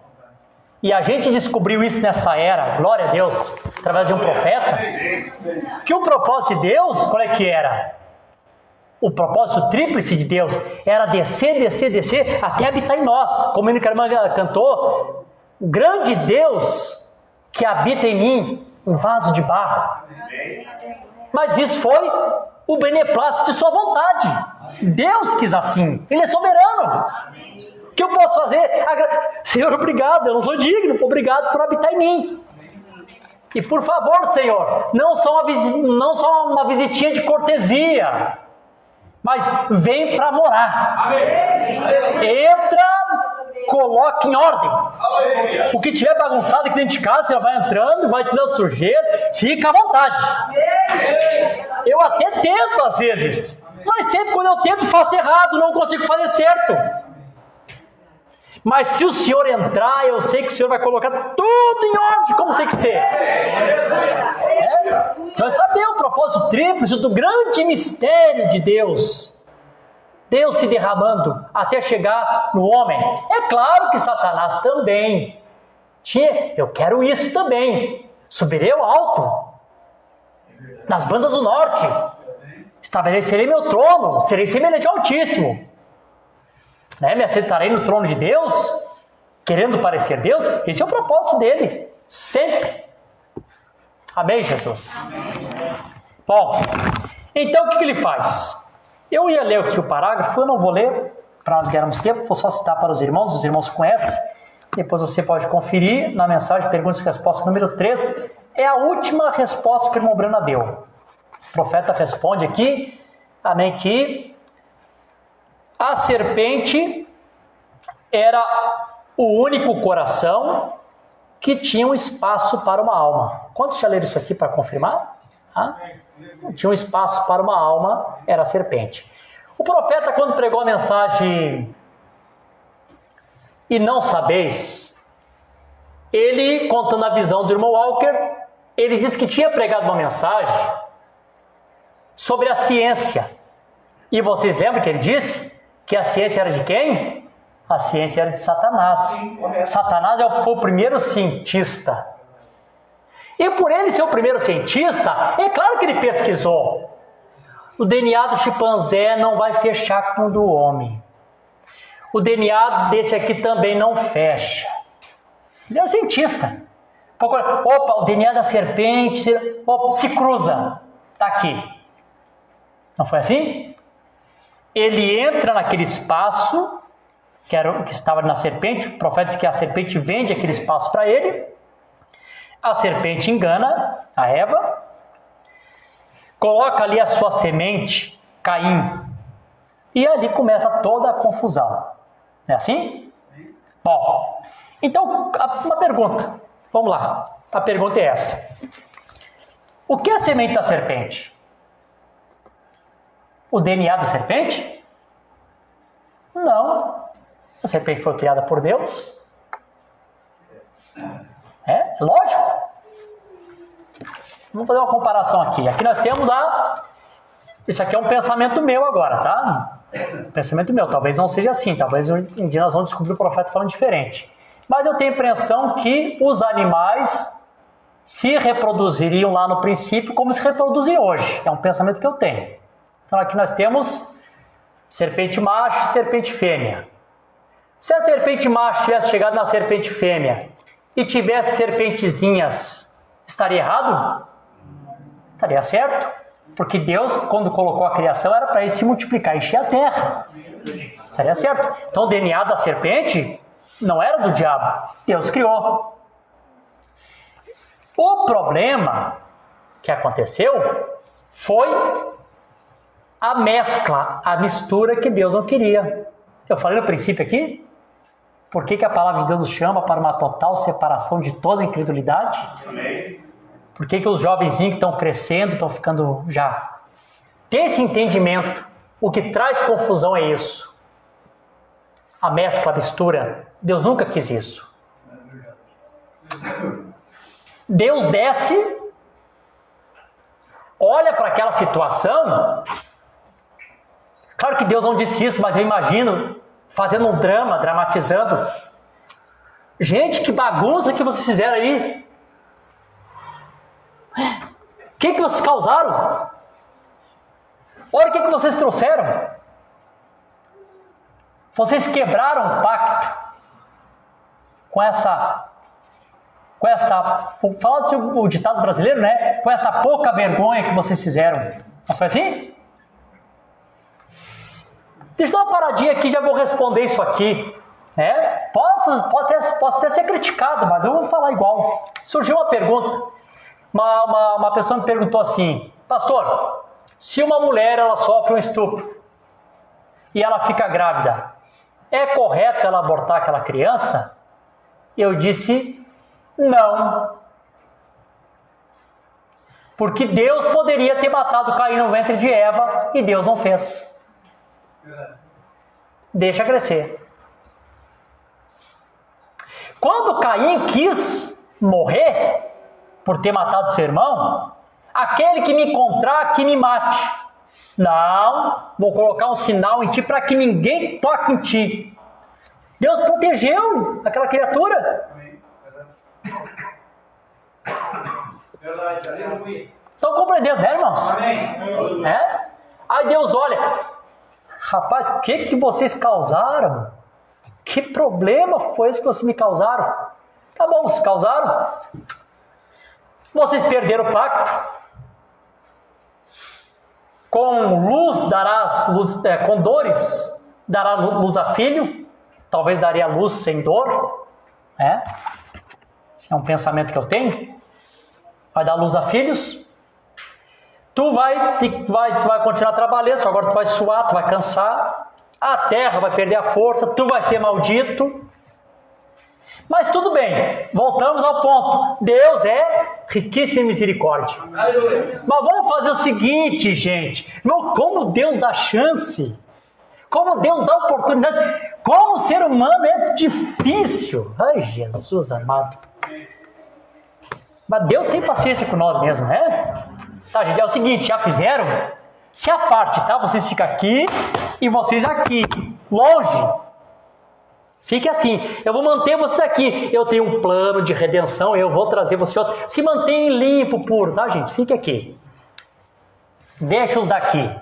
E a gente descobriu isso nessa era, glória a Deus, através de um profeta, que o propósito de Deus, qual é que era? O propósito tríplice de Deus era descer, até habitar em nós. Como a irmã cantou, o grande Deus que habita em mim, um vaso de barro. Mas isso foi o beneplácito de sua vontade. Deus quis assim, Ele é soberano. O que eu posso fazer? Senhor, obrigado, eu não sou digno, obrigado por habitar em mim. E por favor, Senhor, não só uma visitinha de cortesia, mas vem para morar. Entra, coloca em ordem. O que tiver bagunçado aqui dentro de casa, você vai entrando, vai tirando sujeira, fica à vontade. Eu até tento às vezes, Mas sempre quando eu tento, faço errado, não consigo fazer certo. Mas se o Senhor entrar, eu sei que o Senhor vai colocar tudo em ordem como tem que ser. Nós sabemos o propósito tríplice do grande mistério de Deus. Deus se derramando até chegar no homem. É claro que Satanás também tinha, eu quero isso também. Subirei ao alto, nas bandas do norte, estabelecerei meu trono, serei semelhante ao Altíssimo. Me assentarei no trono de Deus, querendo parecer Deus. Esse é o propósito dele, sempre. Amém, Jesus? Amém. Bom, então o que ele faz? Eu ia ler aqui o parágrafo, eu não vou ler, para nós ganharmos tempo, vou só citar para os irmãos conhecem, depois você pode conferir na mensagem perguntas e respostas número 3, é a última resposta que o irmão Brana deu. O profeta responde aqui, amém, que a serpente era o único coração que tinha um espaço para uma alma. Quantos já leram isso aqui para confirmar? Tinha um espaço para uma alma, era a serpente. O profeta, quando pregou a mensagem "E não sabeis", ele, contando a visão do irmão Walker, ele disse que tinha pregado uma mensagem sobre a ciência. E vocês lembram que ele disse que a ciência era de quem? A ciência era de Satanás. Satanás foi o primeiro cientista. E por ele ser o primeiro cientista, é claro que ele pesquisou. O DNA do chimpanzé não vai fechar com o do homem. O DNA desse aqui também não fecha. Ele é um cientista. Opa, o DNA da serpente se cruza. Está aqui. Não foi assim? Ele entra naquele espaço que estava na serpente. O profeta diz que a serpente vende aquele espaço para ele. A serpente engana a Eva, coloca ali a sua semente, Caim, e ali começa toda a confusão. É assim? Bom, então, uma pergunta. Vamos lá. A pergunta é essa. O que é a semente da serpente? O DNA da serpente? Não. A serpente foi criada por Deus. É lógico. Vamos fazer uma comparação aqui. Aqui nós temos isso aqui é um pensamento meu agora, tá? Um pensamento meu. Talvez não seja assim. Talvez um dia nós vamos descobrir o profeta falando diferente. Mas eu tenho a impressão que os animais se reproduziriam lá no princípio como se reproduzem hoje. É um pensamento que eu tenho. Então aqui nós temos serpente macho e serpente fêmea. Se a serpente macho tivesse chegado na serpente fêmea e tivesse serpentezinhas, estaria errado? Estaria certo, porque Deus, quando colocou a criação, era para ele se multiplicar, encher a terra. Estaria certo. Então o DNA da serpente não era do diabo, Deus criou. O problema que aconteceu foi a mescla, a mistura que Deus não queria. Eu falei no princípio aqui, por que a palavra de Deus nos chama para uma total separação de toda incredulidade? Amém. Por que os jovenzinhos que estão crescendo, estão ficando já... Tem esse entendimento. O que traz confusão é isso. A mescla, a mistura. Deus nunca quis isso. Deus desce, olha para aquela situação. Claro que Deus não disse isso, mas eu imagino fazendo um drama, dramatizando. Gente, que bagunça que vocês fizeram aí. O que vocês causaram? Olha o que vocês trouxeram. Vocês quebraram o pacto com essa falando o ditado brasileiro, né? Com essa pouca vergonha que vocês fizeram. Não foi assim? Deixa eu dar uma paradinha aqui, já vou responder isso aqui. Posso até ser criticado, mas eu vou falar igual. Surgiu uma pergunta. Uma pessoa me perguntou assim: pastor, se uma mulher ela sofre um estupro e ela fica grávida, é correto ela abortar aquela criança? Eu disse: não. Porque Deus poderia ter matado Caim no ventre de Eva e Deus não fez. Deixa crescer. Quando Caim quis morrer por ter matado seu irmão, aquele que me encontrar, que me mate. Não, vou colocar um sinal em ti para que ninguém toque em ti. Deus protegeu aquela criatura. Estão compreendendo, né, irmãos? É? Aí Deus olha, rapaz, o que vocês causaram? Que problema foi esse que vocês me causaram? Tá bom, vocês causaram? Vocês perderam o pacto. Com luz darás luz, com dores dará luz a filho. Talvez daria luz sem dor. Esse é um pensamento que eu tenho. Vai dar luz a filhos. Tu vai continuar trabalhando, só agora tu vai suar, tu vai cansar. A terra vai perder a força, tu vai ser maldito. Mas tudo bem, voltamos ao ponto. Deus é riquíssimo em misericórdia. Aleluia. Mas vamos fazer o seguinte, gente. Como Deus dá chance, como Deus dá oportunidade, como o ser humano é difícil. Ai, Jesus amado. Mas Deus tem paciência com nós mesmos, né? Tá, gente, é o seguinte, já fizeram? Se a parte, tá? Vocês ficam aqui e vocês aqui, longe. Fique assim, eu vou manter vocês aqui. Eu tenho um plano de redenção, eu vou trazer vocês. Se mantenham limpo, puro, tá, gente? Fique aqui. Deixa-os daqui.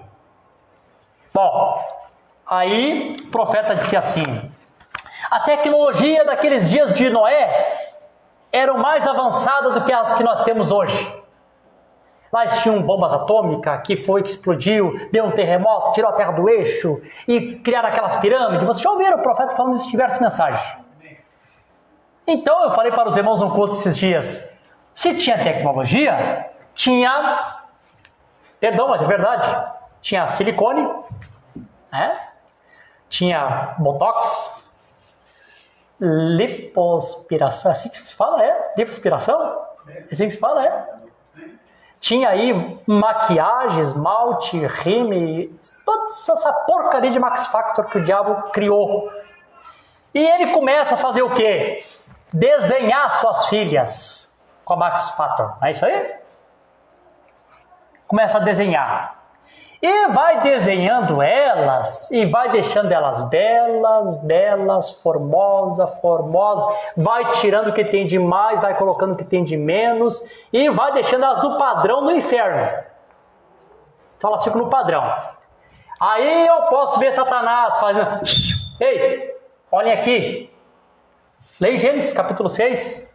Bom, aí o profeta disse assim: a tecnologia daqueles dias de Noé era mais avançada do que as que nós temos hoje. Lá eles tinham bombas atômicas, que explodiu, deu um terremoto, tirou a terra do eixo e criaram aquelas pirâmides. Vocês já ouviram o profeta falando isso em diversas mensagens. Então eu falei para os irmãos no culto esses dias, se tinha tecnologia, tinha, perdão, mas é verdade, tinha silicone, tinha botox, lipoaspiração, assim que se fala, lipoaspiração? Assim que se fala, Tinha aí maquiagem, esmalte, rímel, toda essa porcaria de Max Factor que o diabo criou. E ele começa a fazer o quê? Desenhar suas filhas com a Max Factor. Não é isso aí? Começa a desenhar. E vai desenhando elas e vai deixando elas belas, formosas. Vai tirando o que tem de mais, vai colocando o que tem de menos e vai deixando elas no padrão do inferno. Então elas ficam no padrão. Aí eu posso ver Satanás fazendo... Ei, olhem aqui. Leia Gênesis capítulo 6.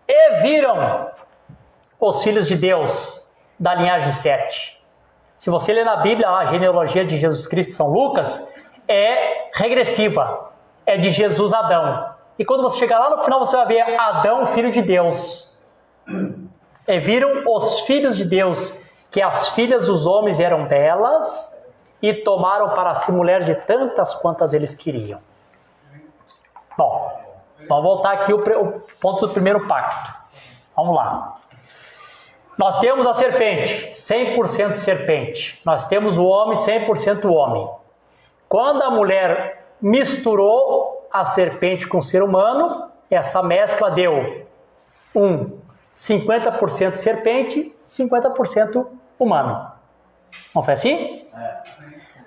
E viram os filhos de Deus da linhagem de Sete. Se você ler na Bíblia, a genealogia de Jesus Cristo e São Lucas é regressiva. É de Jesus a Adão. E quando você chegar lá no final, você vai ver Adão, filho de Deus. E viram os filhos de Deus, que as filhas dos homens eram belas e tomaram para si mulheres de tantas quantas eles queriam. Bom, vamos voltar aqui o ponto do primeiro pacto. Vamos lá. Nós temos a serpente, 100% serpente. Nós temos o homem, 100% homem. Quando a mulher misturou a serpente com o ser humano, essa mescla deu 50% serpente, 50% humano. Não foi assim?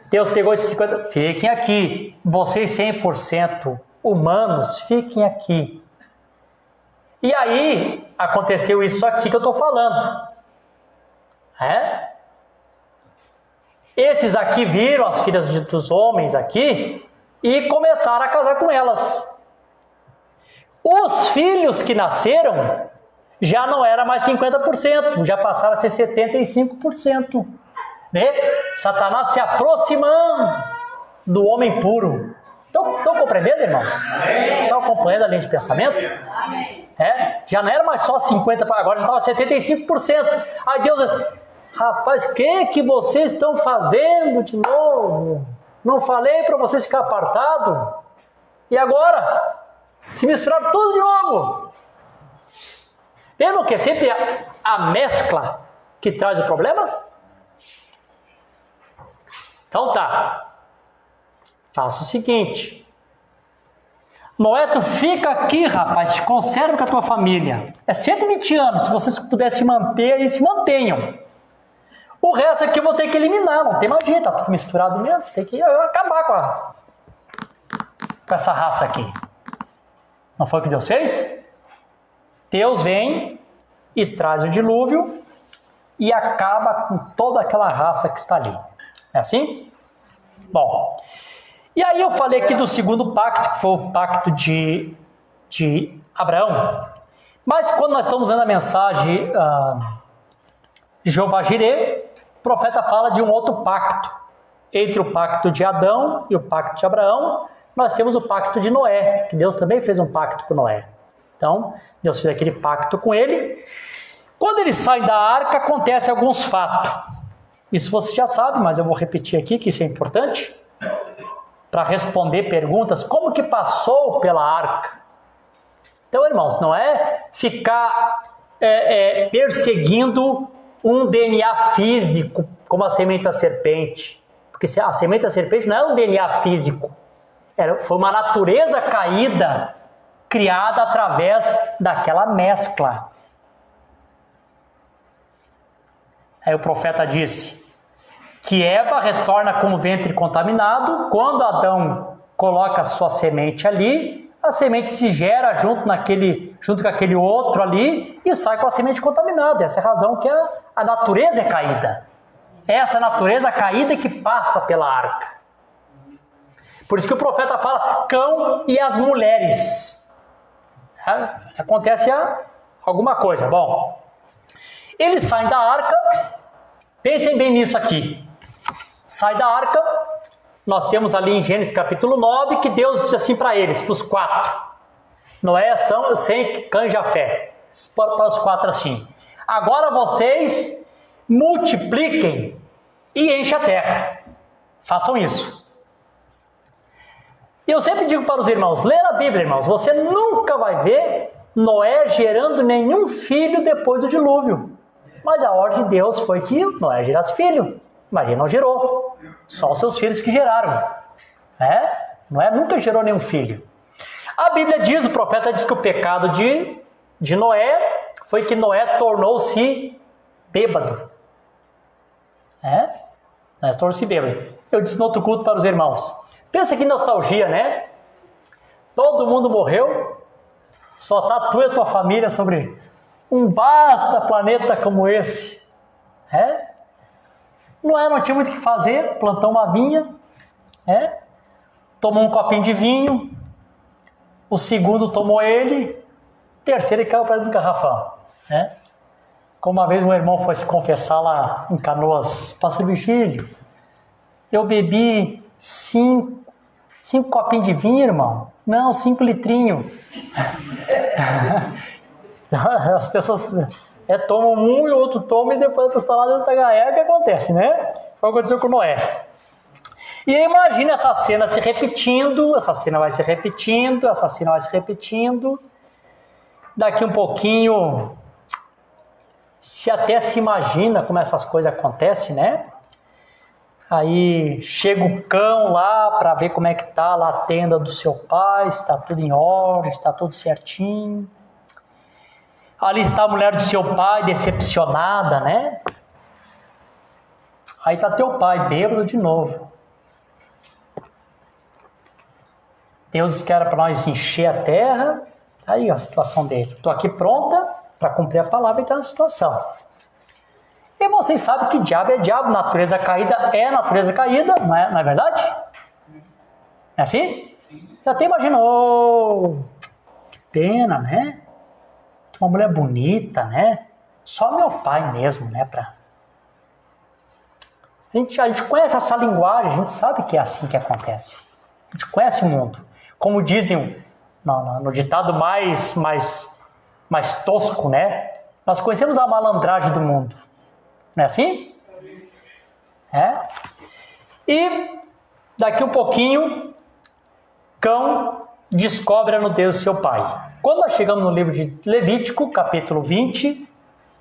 Deus pegou esses 50%. Fiquem aqui. Vocês 100% humanos, fiquem aqui. E aí, aconteceu isso aqui que eu estou falando. Esses aqui viram as filhas dos homens aqui e começaram a casar com elas. Os filhos que nasceram já não era mais 50%, já passaram a ser 75%. Né? Satanás se aproximando do homem puro. Estão compreendendo, irmãos? Estão acompanhando a linha de pensamento? Já não era mais só 50%, agora já estava 75%. Aí Deus, rapaz, o que vocês estão fazendo de novo? Não falei para vocês ficar apartados? E agora? Se misturaram tudo de novo. Lembram que é sempre a mescla que traz o problema? Então tá. Faça o seguinte. Noé, tu fica aqui, rapaz, te conserva com a tua família. É 120 anos, se vocês pudessem se manter, aí se mantenham. O resto aqui eu vou ter que eliminar, não tem mais jeito, tá tudo misturado mesmo, tem que acabar com essa raça aqui. Não foi o que Deus fez? Deus vem e traz o dilúvio e acaba com toda aquela raça que está ali. É assim? Bom, e aí eu falei aqui do segundo pacto, que foi o pacto de Abraão. Mas quando nós estamos lendo a mensagem de Jeová Jireh, o profeta fala de um outro pacto. Entre o pacto de Adão e o pacto de Abraão, nós temos o pacto de Noé, que Deus também fez um pacto com Noé. Então, Deus fez aquele pacto com ele. Quando ele sai da arca, acontecem alguns fatos. Isso você já sabe, mas eu vou repetir aqui, que isso é importante, para responder perguntas, como que passou pela arca? Então, irmãos, não é ficar perseguindo um DNA físico, como a semente da serpente. Porque a semente da serpente não é um DNA físico. Foi uma natureza caída, criada através daquela mescla. Aí o profeta disse que Eva retorna com o ventre contaminado. Quando Adão coloca a sua semente ali, a semente se gera junto com aquele outro ali e sai com a semente contaminada. Essa é a razão que a natureza é caída. Essa natureza caída que passa pela arca. Por isso que o profeta fala cão e as mulheres. Acontece alguma coisa. Bom, eles saem da arca. Pensem bem nisso aqui. Sai da arca. Nós temos ali em Gênesis capítulo 9 que Deus diz assim para eles, para os 4. Noé, Sem, Cã e Jafé. Para os 4 assim. Agora vocês multipliquem e enchem a terra. Façam isso. E eu sempre digo para os irmãos, lê na Bíblia, irmãos, você nunca vai ver Noé gerando nenhum filho depois do dilúvio. Mas a ordem de Deus foi que Noé gerasse filho. Mas ele não gerou. Só os seus filhos que geraram. Noé nunca gerou nenhum filho. A Bíblia diz, o profeta diz que o pecado de Noé foi que Noé tornou-se bêbado. Noé tornou-se bêbado. Eu disse no outro culto para os irmãos. Pensa que nostalgia, né? Todo mundo morreu. Só está tu e a tua família sobre um vasto planeta como esse. Noé não tinha muito o que fazer, plantou uma vinha, tomou um copinho de vinho, o segundo tomou ele, o terceiro ele caiu para dentro do garrafão. Como uma vez um irmão foi se confessar lá em Canoas, Pastor Virgílio, eu bebi 5 copinhos de vinho, irmão. Não, 5 litrinhos. As pessoas tomam um e o outro toma e depois a pessoa lá dentro da gaia, o que acontece, né? Foi o que aconteceu com Noé. E aí imagina essa cena se repetindo, essa cena vai se repetindo, essa cena vai se repetindo. Daqui um pouquinho, se até se imagina como essas coisas acontecem, né? Aí chega o cão lá para ver como é que tá lá a tenda do seu pai, se está tudo em ordem, se está tudo certinho. Ali está a mulher do seu pai, decepcionada, né? Aí está teu pai, bêbado de novo. Deus quer para nós encher a terra. Aí ó, a situação dele. Estou aqui pronta para cumprir a palavra e está na situação. E vocês sabem que diabo é diabo, natureza caída é natureza caída, não é verdade? É assim? Já até imaginou? Que pena, né? Uma mulher bonita, né? Só meu pai mesmo, né? A gente conhece essa linguagem, a gente sabe que é assim que acontece. A gente conhece o mundo. Como dizem no ditado mais tosco, né? Nós conhecemos a malandragem do mundo. Não é assim? E daqui um pouquinho, cão descobre a nudez do seu pai. Quando nós chegamos no livro de Levítico, capítulo 20,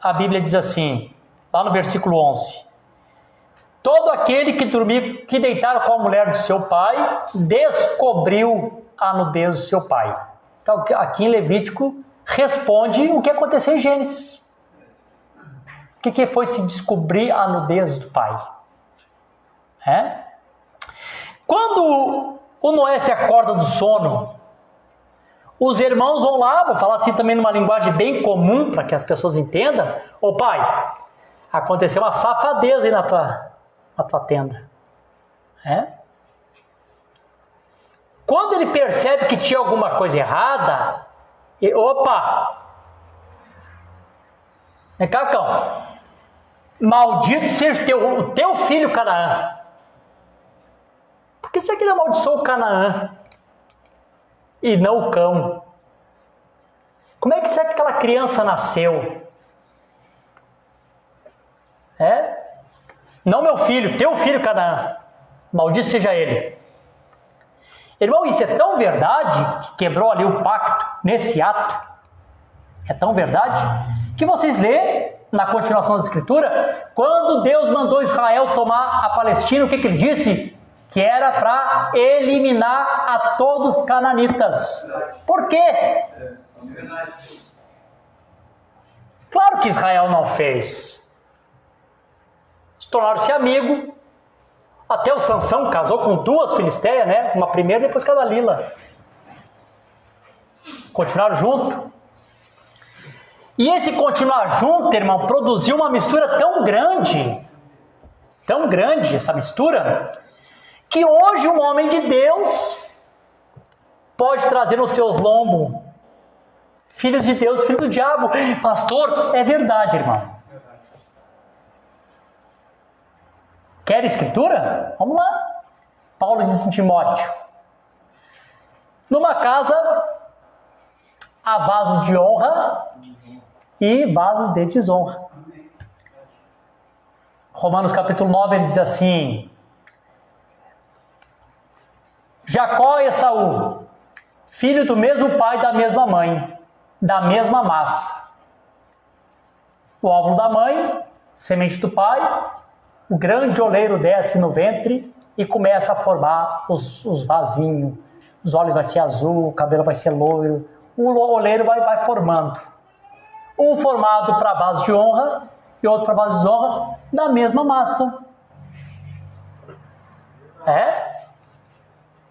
a Bíblia diz assim, lá no versículo 11. Todo aquele que deitar com a mulher do seu pai, descobriu a nudez do seu pai. Então, aqui em Levítico, responde o que aconteceu em Gênesis. O que foi se descobrir a nudez do pai? Quando o Noé se acorda do sono, os irmãos vão lá, vou falar assim também numa linguagem bem comum, para que as pessoas entendam. Ô pai, aconteceu uma safadeza aí na tua tenda. Quando ele percebe que tinha alguma coisa errada, opa! Vem cá, cão. Maldito seja o teu filho Canaã. Por que será que ele amaldiçoou o Canaã e não o cão? Como é que será que aquela criança nasceu? Não meu filho, teu filho Canaã. Maldito seja ele. Irmão, isso é tão verdade que quebrou ali o pacto nesse ato. É tão verdade que vocês lêem na continuação da escritura, quando Deus mandou Israel tomar a Palestina, o que ele disse? Que era para eliminar a todos os cananitas. Por quê? Claro que Israel não fez. Tornaram-se amigo. Até o Sansão casou com 2 filisteias, né? Uma primeira e depois com a Dalila. Continuaram junto. E esse continuar junto, irmão, produziu uma mistura tão grande, essa mistura, que hoje um homem de Deus pode trazer nos seus lombos filhos de Deus, filho do diabo. Pastor, é verdade, irmão. Quer escritura? Vamos lá. Paulo diz em Timóteo: numa casa há vasos de honra e vasos de desonra. Romanos capítulo 9, ele diz assim: Jacó e Esaú, filho do mesmo pai e da mesma mãe, da mesma massa. O óvulo da mãe, semente do pai, o grande oleiro desce no ventre e começa a formar os vasinhos. Os olhos vai ser azul, o cabelo vai ser loiro, o oleiro vai formando. Um formado para vaso de honra e outro para vaso de desonra, da mesma massa.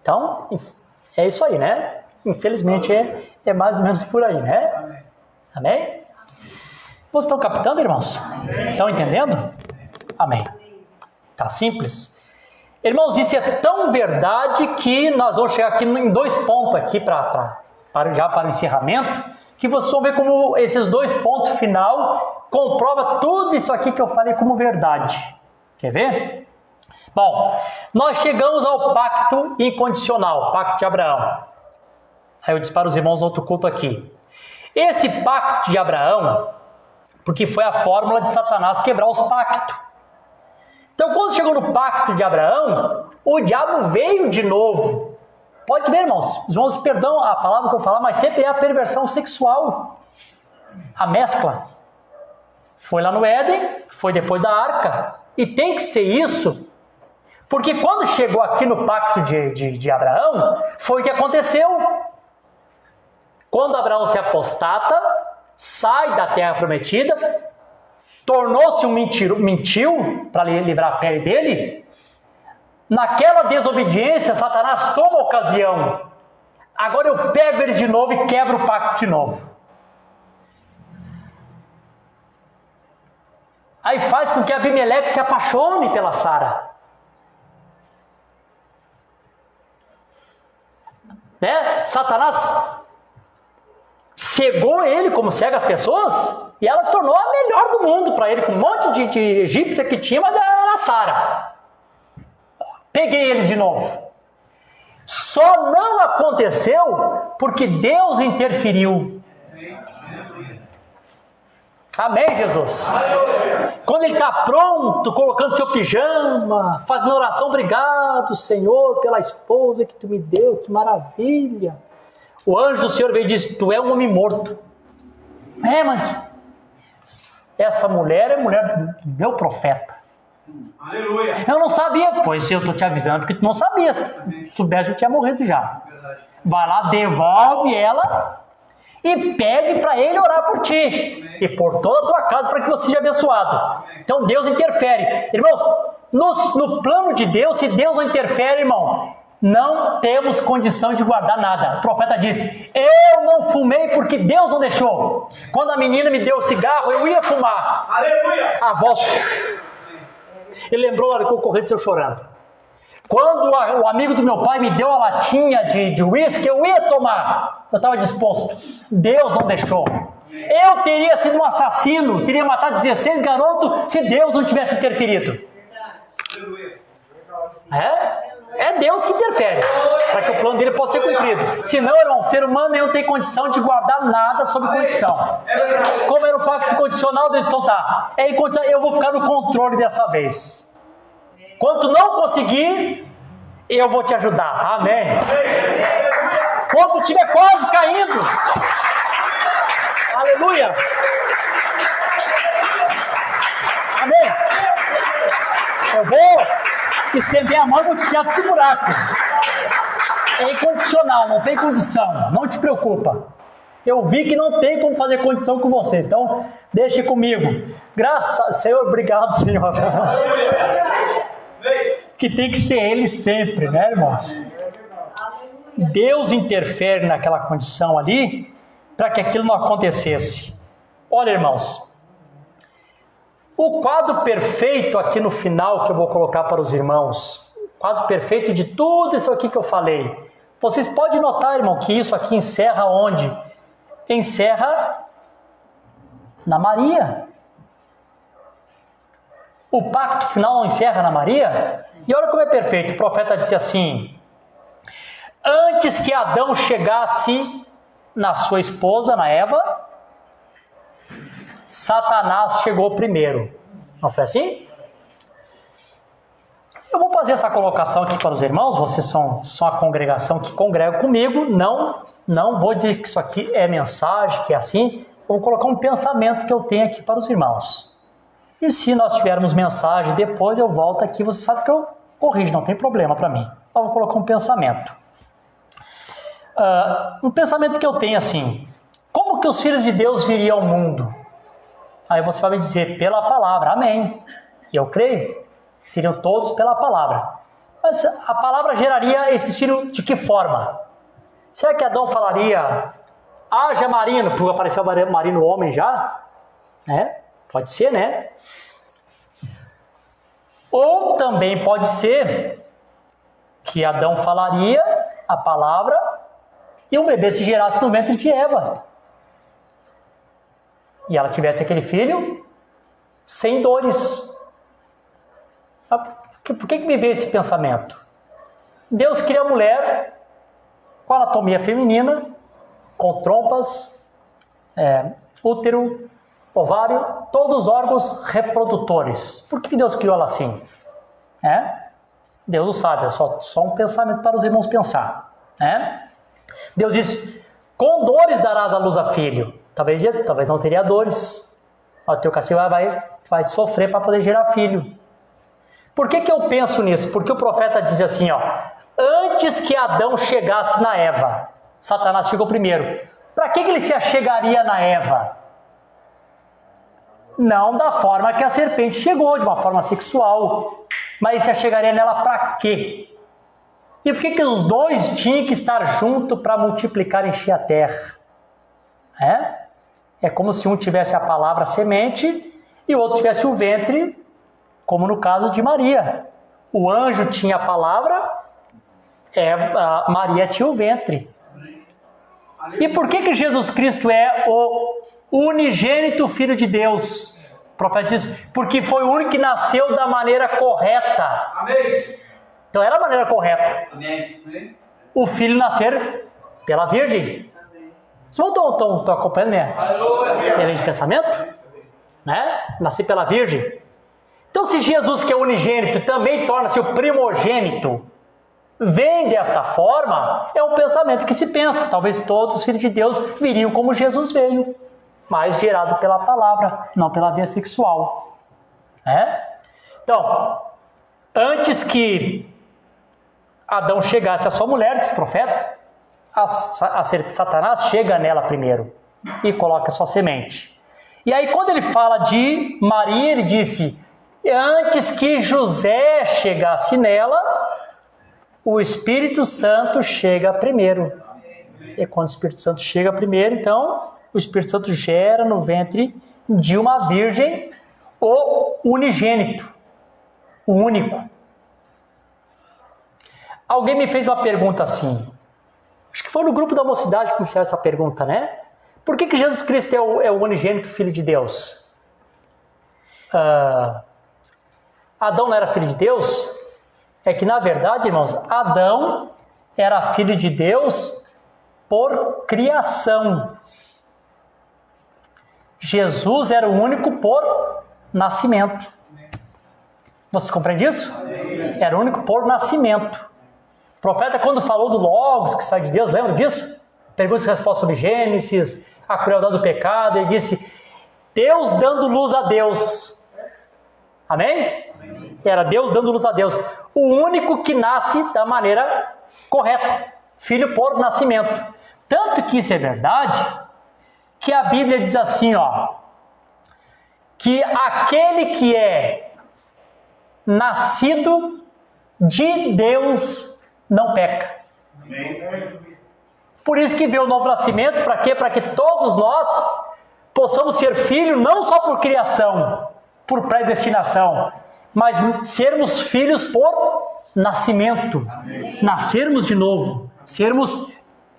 Então, é isso aí, né? Infelizmente é mais ou menos por aí, né? Amém? Vocês estão captando, irmãos? Estão entendendo? Amém. Tá simples? Irmãos, isso é tão verdade que nós vamos chegar aqui em 2 pontos aqui para o encerramento, que vocês vão ver como esses 2 pontos final comprova tudo isso aqui que eu falei como verdade. Quer ver? Bom, nós chegamos ao pacto incondicional, pacto de Abraão. Aí eu disse para os irmãos no outro culto aqui. Esse pacto de Abraão, porque foi a fórmula de Satanás quebrar os pactos. Então, quando chegou no pacto de Abraão, o diabo veio de novo. Pode ver, irmãos. Os irmãos, perdão a palavra que eu falar, mas sempre é a perversão sexual. A mescla. Foi lá no Éden, foi depois da arca. E tem que ser isso, porque quando chegou aqui no pacto de Abraão, foi o que aconteceu. Quando Abraão se apostata, sai da terra prometida, tornou-se um mentiu para livrar a pele dele. Naquela desobediência, Satanás toma a ocasião. Agora eu pego eles de novo e quebro o pacto de novo. Aí faz com que Abimeleque se apaixone pela Sara. Satanás cegou ele como cega as pessoas e ela se tornou a melhor do mundo para ele, com um monte de egípcia que tinha, mas era a Sara. Peguei eles de novo. Só não aconteceu porque Deus interferiu. Amém, Jesus? Quando ele está pronto, colocando seu pijama, fazendo oração, obrigado, Senhor, pela esposa que tu me deu, que maravilha. O anjo do Senhor veio e disse, tu é um homem morto. Mas essa mulher é mulher do meu profeta. Aleluia. Eu não sabia. Pois eu estou te avisando porque tu não sabia. Se soubesse, eu tinha morrido já. Vai lá, devolve ela e pede para ele orar por ti e por toda a tua casa para que você seja abençoado. Então Deus interfere. Irmãos, no plano de Deus, se Deus não interfere, irmão, não temos condição de guardar nada. O profeta disse, eu não fumei porque Deus não deixou. Quando a menina me deu o cigarro, eu ia fumar. Aleluia. A voz... Ele lembrou a hora que eu corri de eu chorando. Quando o amigo do meu pai me deu a latinha de uísque, eu ia tomar. Eu estava disposto. Deus não deixou. Eu teria sido um assassino, teria matado 16 garotos se Deus não tivesse interferido. É Deus que interfere, para que o plano dele possa ser cumprido. Senão, irmão, o ser humano não tem condição de guardar nada sob condição. Como era o pacto condicional, Deus, então tá. É incondicional, eu vou ficar no controle dessa vez. Quando não conseguir, eu vou te ajudar. Amém. Quando estiver quase caindo, aleluia. Amém. Eu vou estender a mão e vou te tirar do buraco. É incondicional, não tem condição. Não te preocupa. Eu vi que não tem como fazer condição com vocês. Então, deixe comigo. Graças, Senhor, obrigado, Senhor. Que tem que ser Ele sempre, né, irmãos? Deus interfere naquela condição ali para que aquilo não acontecesse. Olha, irmãos, o quadro perfeito aqui no final que eu vou colocar para os irmãos, o quadro perfeito de tudo isso aqui que eu falei, vocês podem notar, irmão, que isso aqui encerra onde? Encerra na Maria. O pacto final não encerra na Maria? E olha como é perfeito. O profeta disse assim, antes que Adão chegasse na sua esposa, na Eva, Satanás chegou primeiro. Não foi assim? Eu vou fazer essa colocação aqui para os irmãos. Vocês são a congregação que congrega comigo. Não vou dizer que isso aqui é mensagem, que é assim. Eu vou colocar um pensamento que eu tenho aqui para os irmãos. E se nós tivermos mensagem depois, eu volto aqui. Você sabe que eu corrijo, não tem problema para mim. Eu vou colocar um pensamento. Um pensamento que eu tenho assim. Como que os filhos de Deus viriam ao mundo? Aí você vai me dizer, pela palavra, amém. E eu creio que seriam todos pela palavra. Mas a palavra geraria esses filhos de que forma? Será que Adão falaria, haja marino, porque apareceu marino homem já? Pode ser, né? Ou também pode ser que Adão falaria a palavra e o bebê se gerasse no ventre de Eva. E ela tivesse aquele filho sem dores. Por que me veio esse pensamento? Deus cria a mulher com anatomia feminina, com trompas, útero, ovário, todos os órgãos reprodutores. Por que Deus criou ela assim? Deus o sabe, é só um pensamento para os irmãos pensar. Deus diz, com dores darás à luz a filho. Talvez não teria dores. O teu castigo vai sofrer para poder gerar filho. Por que eu penso nisso? Porque o profeta diz assim, antes que Adão chegasse na Eva, Satanás chegou primeiro. Para que ele se achegaria na Eva? Não da forma que a serpente chegou, de uma forma sexual. Mas ele se achegaria nela para quê? E por que os dois tinham que estar juntos para multiplicar e encher a terra? É como se um tivesse a palavra semente e o outro tivesse o ventre, como no caso de Maria. O anjo tinha a palavra, Maria tinha o ventre. E por que Jesus Cristo é o unigênito Filho de Deus? O profeta diz, porque foi o único que nasceu da maneira correta. Amém. Então era a maneira correta. Amém. O filho nascer pela Virgem. Vocês estão acompanhando minha linha de pensamento? Nascer pela Virgem. Então se Jesus, que é unigênito, também torna-se o primogênito, vem desta forma, é um pensamento que se pensa. Talvez todos os filhos de Deus viriam como Jesus veio. mas gerado pela palavra, não pela via sexual. Então, antes que Adão chegasse à sua mulher, diz o profeta, Satanás chega nela primeiro e coloca a sua semente. E aí quando ele fala de Maria, ele disse, antes que José chegasse nela, o Espírito Santo chega primeiro. E quando o Espírito Santo chega primeiro, então, o Espírito Santo gera no ventre de uma virgem o unigênito, o único. Alguém me fez uma pergunta assim, acho que foi no grupo da mocidade que me fizeram essa pergunta, né? Por que Jesus Cristo é o unigênito Filho de Deus? Adão não era filho de Deus? É que, na verdade, irmãos, Adão era filho de Deus por criação. Jesus era o único por nascimento. Você compreende isso? Era o único por nascimento. O profeta, quando falou do Logos, que sai de Deus, lembra disso? Perguntas e respostas sobre Gênesis, a crueldade do pecado, ele disse, Deus dando luz a Deus. Amém? Era Deus dando luz a Deus. O único que nasce da maneira correta. Filho por nascimento. Tanto que isso é verdade, que a Bíblia diz assim, que aquele que é nascido de Deus não peca. Por isso que veio o novo nascimento, para quê? Para que todos nós possamos ser filhos não só por criação, por predestinação, mas sermos filhos por nascimento. Nascermos de novo.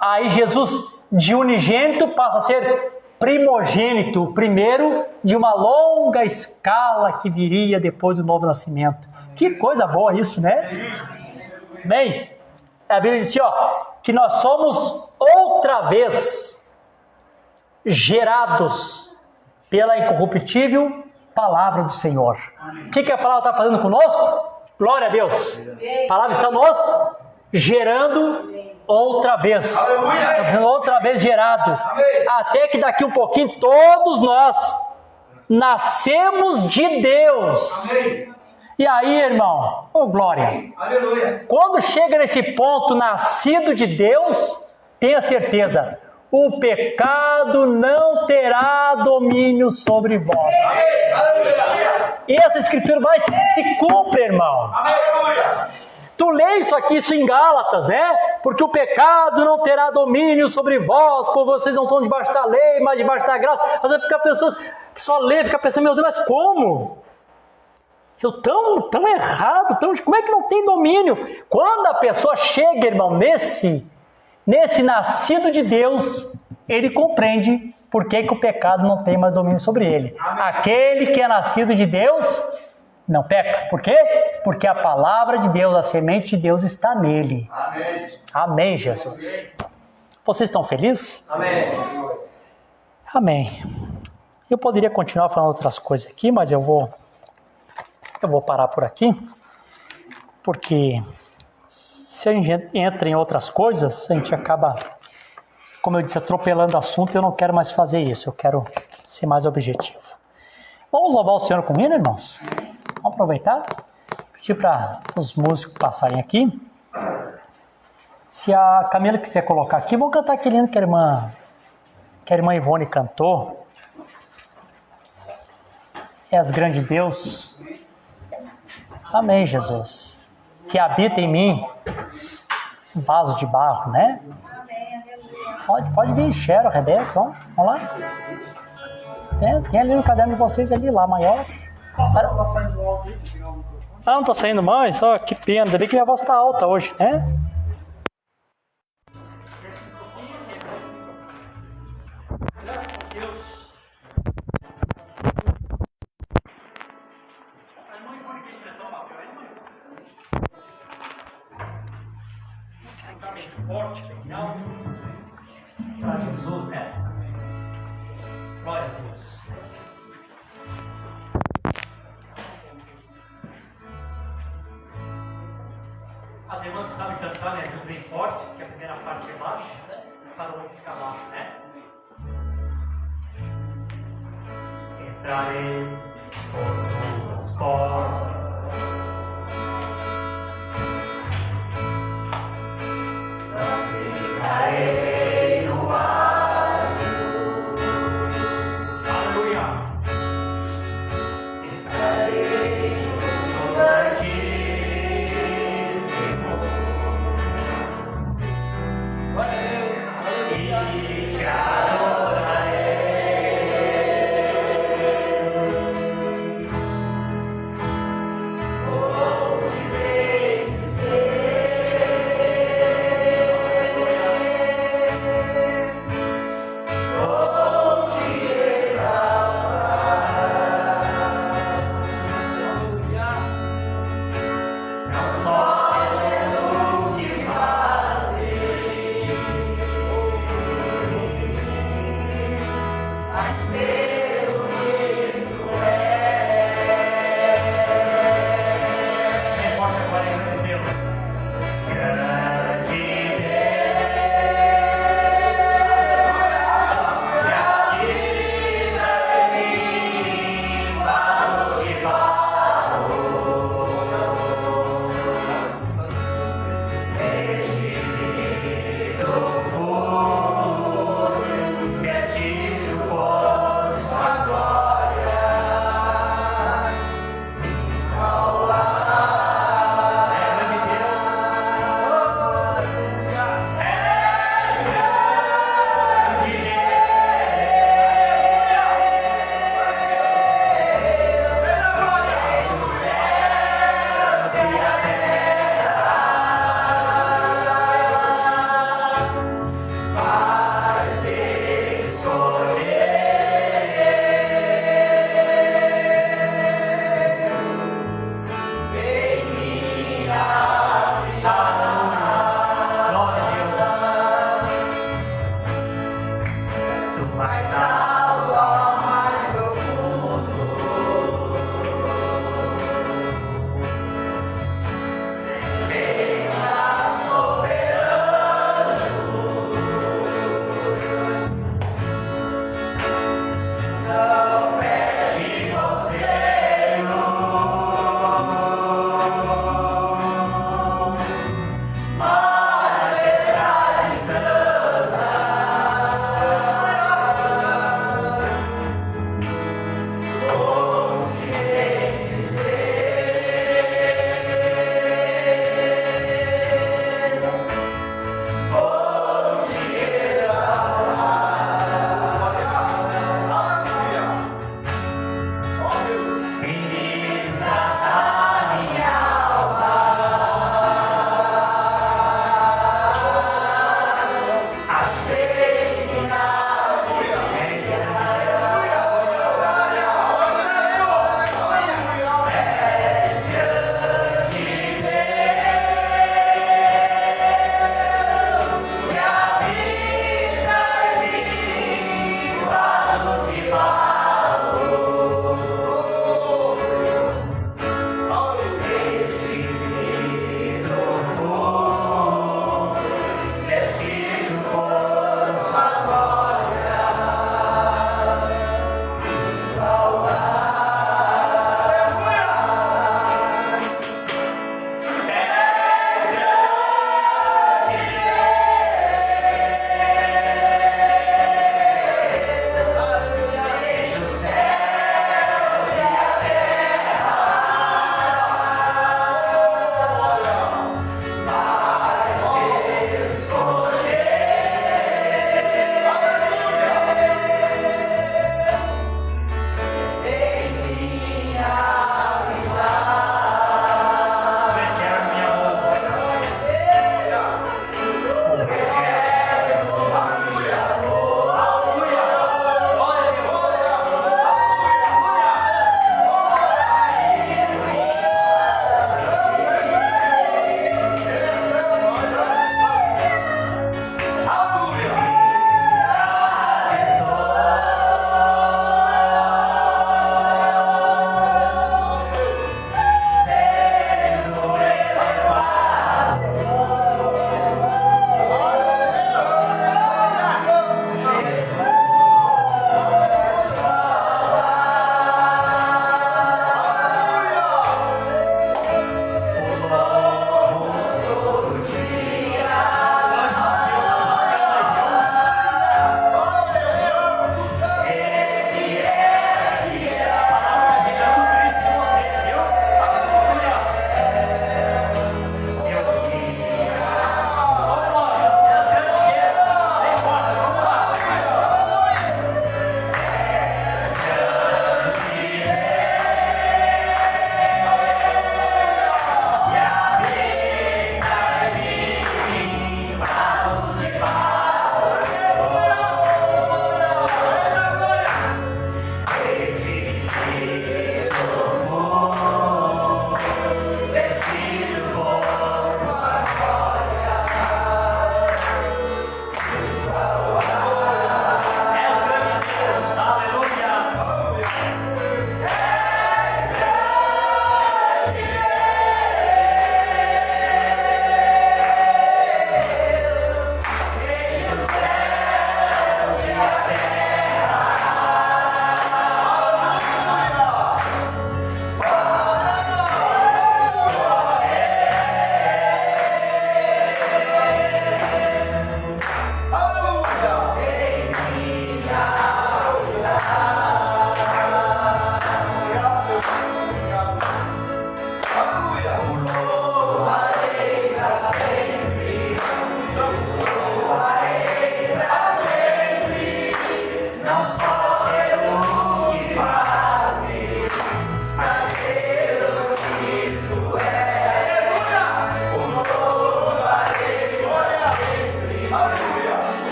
Aí Jesus de unigênito passa a ser primogênito, o primeiro de uma longa escala que viria depois do novo nascimento. Que coisa boa isso, né? Bem, a Bíblia diz assim, que nós somos outra vez gerados pela incorruptível palavra do Senhor. O que a palavra está fazendo conosco? Glória a Deus. A palavra está nos gerando outra vez. Está sendo outra vez gerado. Até que daqui um pouquinho todos nós nascemos de Deus. E aí, irmão, glória. Quando chega nesse ponto, nascido de Deus, tenha certeza, o pecado não terá domínio sobre vós. E essa escritura vai se cumprir, irmão. Tu lê isso em Gálatas, né? Porque o pecado não terá domínio sobre vós, por vocês não estão debaixo da lei, mas debaixo da graça. Às vezes fica pensando, só lê, fica pensando, meu Deus, mas como? Eu tão errado, como é que não tem domínio? Quando a pessoa chega, irmão, nesse nascido de Deus, ele compreende por que o pecado não tem mais domínio sobre ele. Aquele que é nascido de Deus não peca. Por quê? Porque a palavra de Deus, a semente de Deus está nele. Amém, Jesus. Vocês estão felizes? Amém. Eu poderia continuar falando outras coisas aqui, mas eu vou parar por aqui, porque se a gente entra em outras coisas, a gente acaba, como eu disse, atropelando o assunto. Eu não quero mais fazer isso, eu quero ser mais objetivo. Vamos louvar o Senhor comigo, irmãos? Vamos aproveitar? Pedir para os músicos passarem aqui. Se a Camila quiser colocar aqui, vamos cantar aquele hino que a irmã Ivone cantou. És grande Deus. Amém, Jesus. Que habita em mim um vaso de barro, né? Pode vir, Cheryl, Rebeca, vamos lá. Tem ali no caderno de vocês, ali lá, maior. Não está saindo mais? Que pena, ainda bem que minha voz está alta hoje, né? Forte, legal. Para Jesus, né? Glória a Deus. As irmãs sabem cantar, né? Bem forte, que a primeira parte é baixa, né? Cada um fica baixo, né? entrarei por tuas portas. Não ficarei no alto. Aleluia. Estarei no Santíssimo. E te adorarei. Vou te bendizer. Vou te exaltar. Não só pelo que fazes, mas pelo que tu és. Não importa qual é o Deus. Grande Deus, e aquilo em mim, vaso de barro. Desde do fogo, vestido por sua glória, ao lado de Deus, és grande Deus, os céus e a terra. Mas escolher em minha vida. Glória a Deus. Do mais alto ao mais profundo. Venha soberano. Não pede conselho, majestade santa.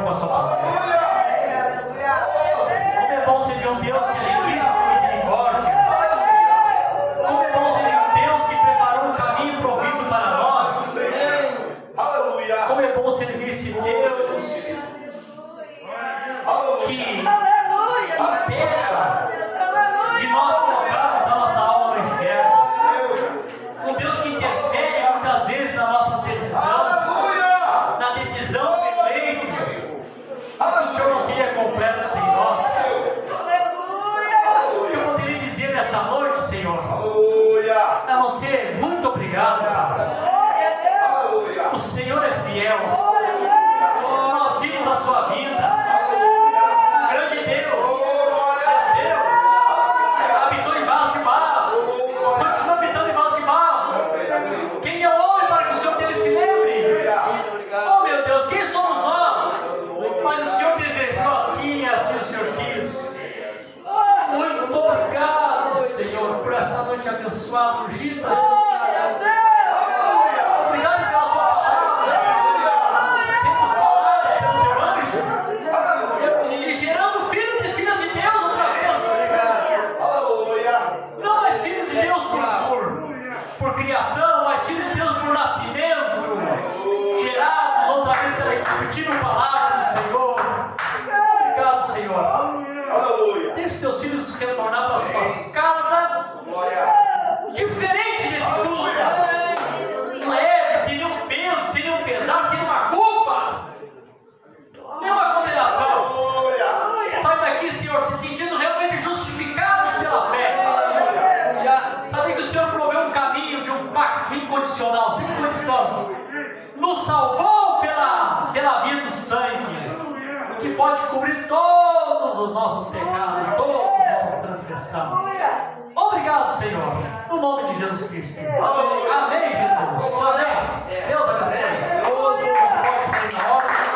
com a sua presença. Como é bom ser um Deus que é riquíssimo em misericórdia. Como é bom ser um Deus que preparou um caminho provido para nós. Como é bom servir esse Deus que impede de nós colocarmos a nossa alma no inferno. Um Deus que interfere muitas vezes na nossa decisão, na decisão do eleito, que o Senhor não seja completo sem nós. O que eu poderia dizer nessa noite, Senhor, a não ser muito obrigado, Pai. O Senhor é fiel. Nós vimos a sua vida. Grande Deus, desceu, habitou em vaso de barro, continua habitando em vaso de barro. Quem é o homem para que o Senhor dele se lembre? Oh meu Deus, quem somos nós? Mas o Senhor desejou assim e assim o Senhor quis. Muito obrigado, Senhor, por essa noite abençoada, ungida. Obrigado pela tua palavra, sendo falada pelo teu anjo, e gerando filhos e filhas de Deus outra vez. Não mais filhos de Deus por criação, mas filhos de Deus por nascimento, gerados outra vez pela repetindo palavra do Senhor. Obrigado, Senhor. Deixe teus filhos retornar para suas casas, diferente desse culto, leve, sem nenhum peso, sem nenhum pesar, sem nenhuma culpa, nenhuma condenação. Sai daqui, Senhor, se sentindo realmente justificados pela fé. Sabe que o Senhor proveu um caminho de um pacto incondicional, sem condição. Nos salvou pela via do sangue, que pode cobrir todos os nossos pecados, todas as nossas transgressões. Obrigado, Senhor, no nome de Jesus Cristo. Amém, Jesus. Amém. Deus abençoe. Todos pode sair na hora.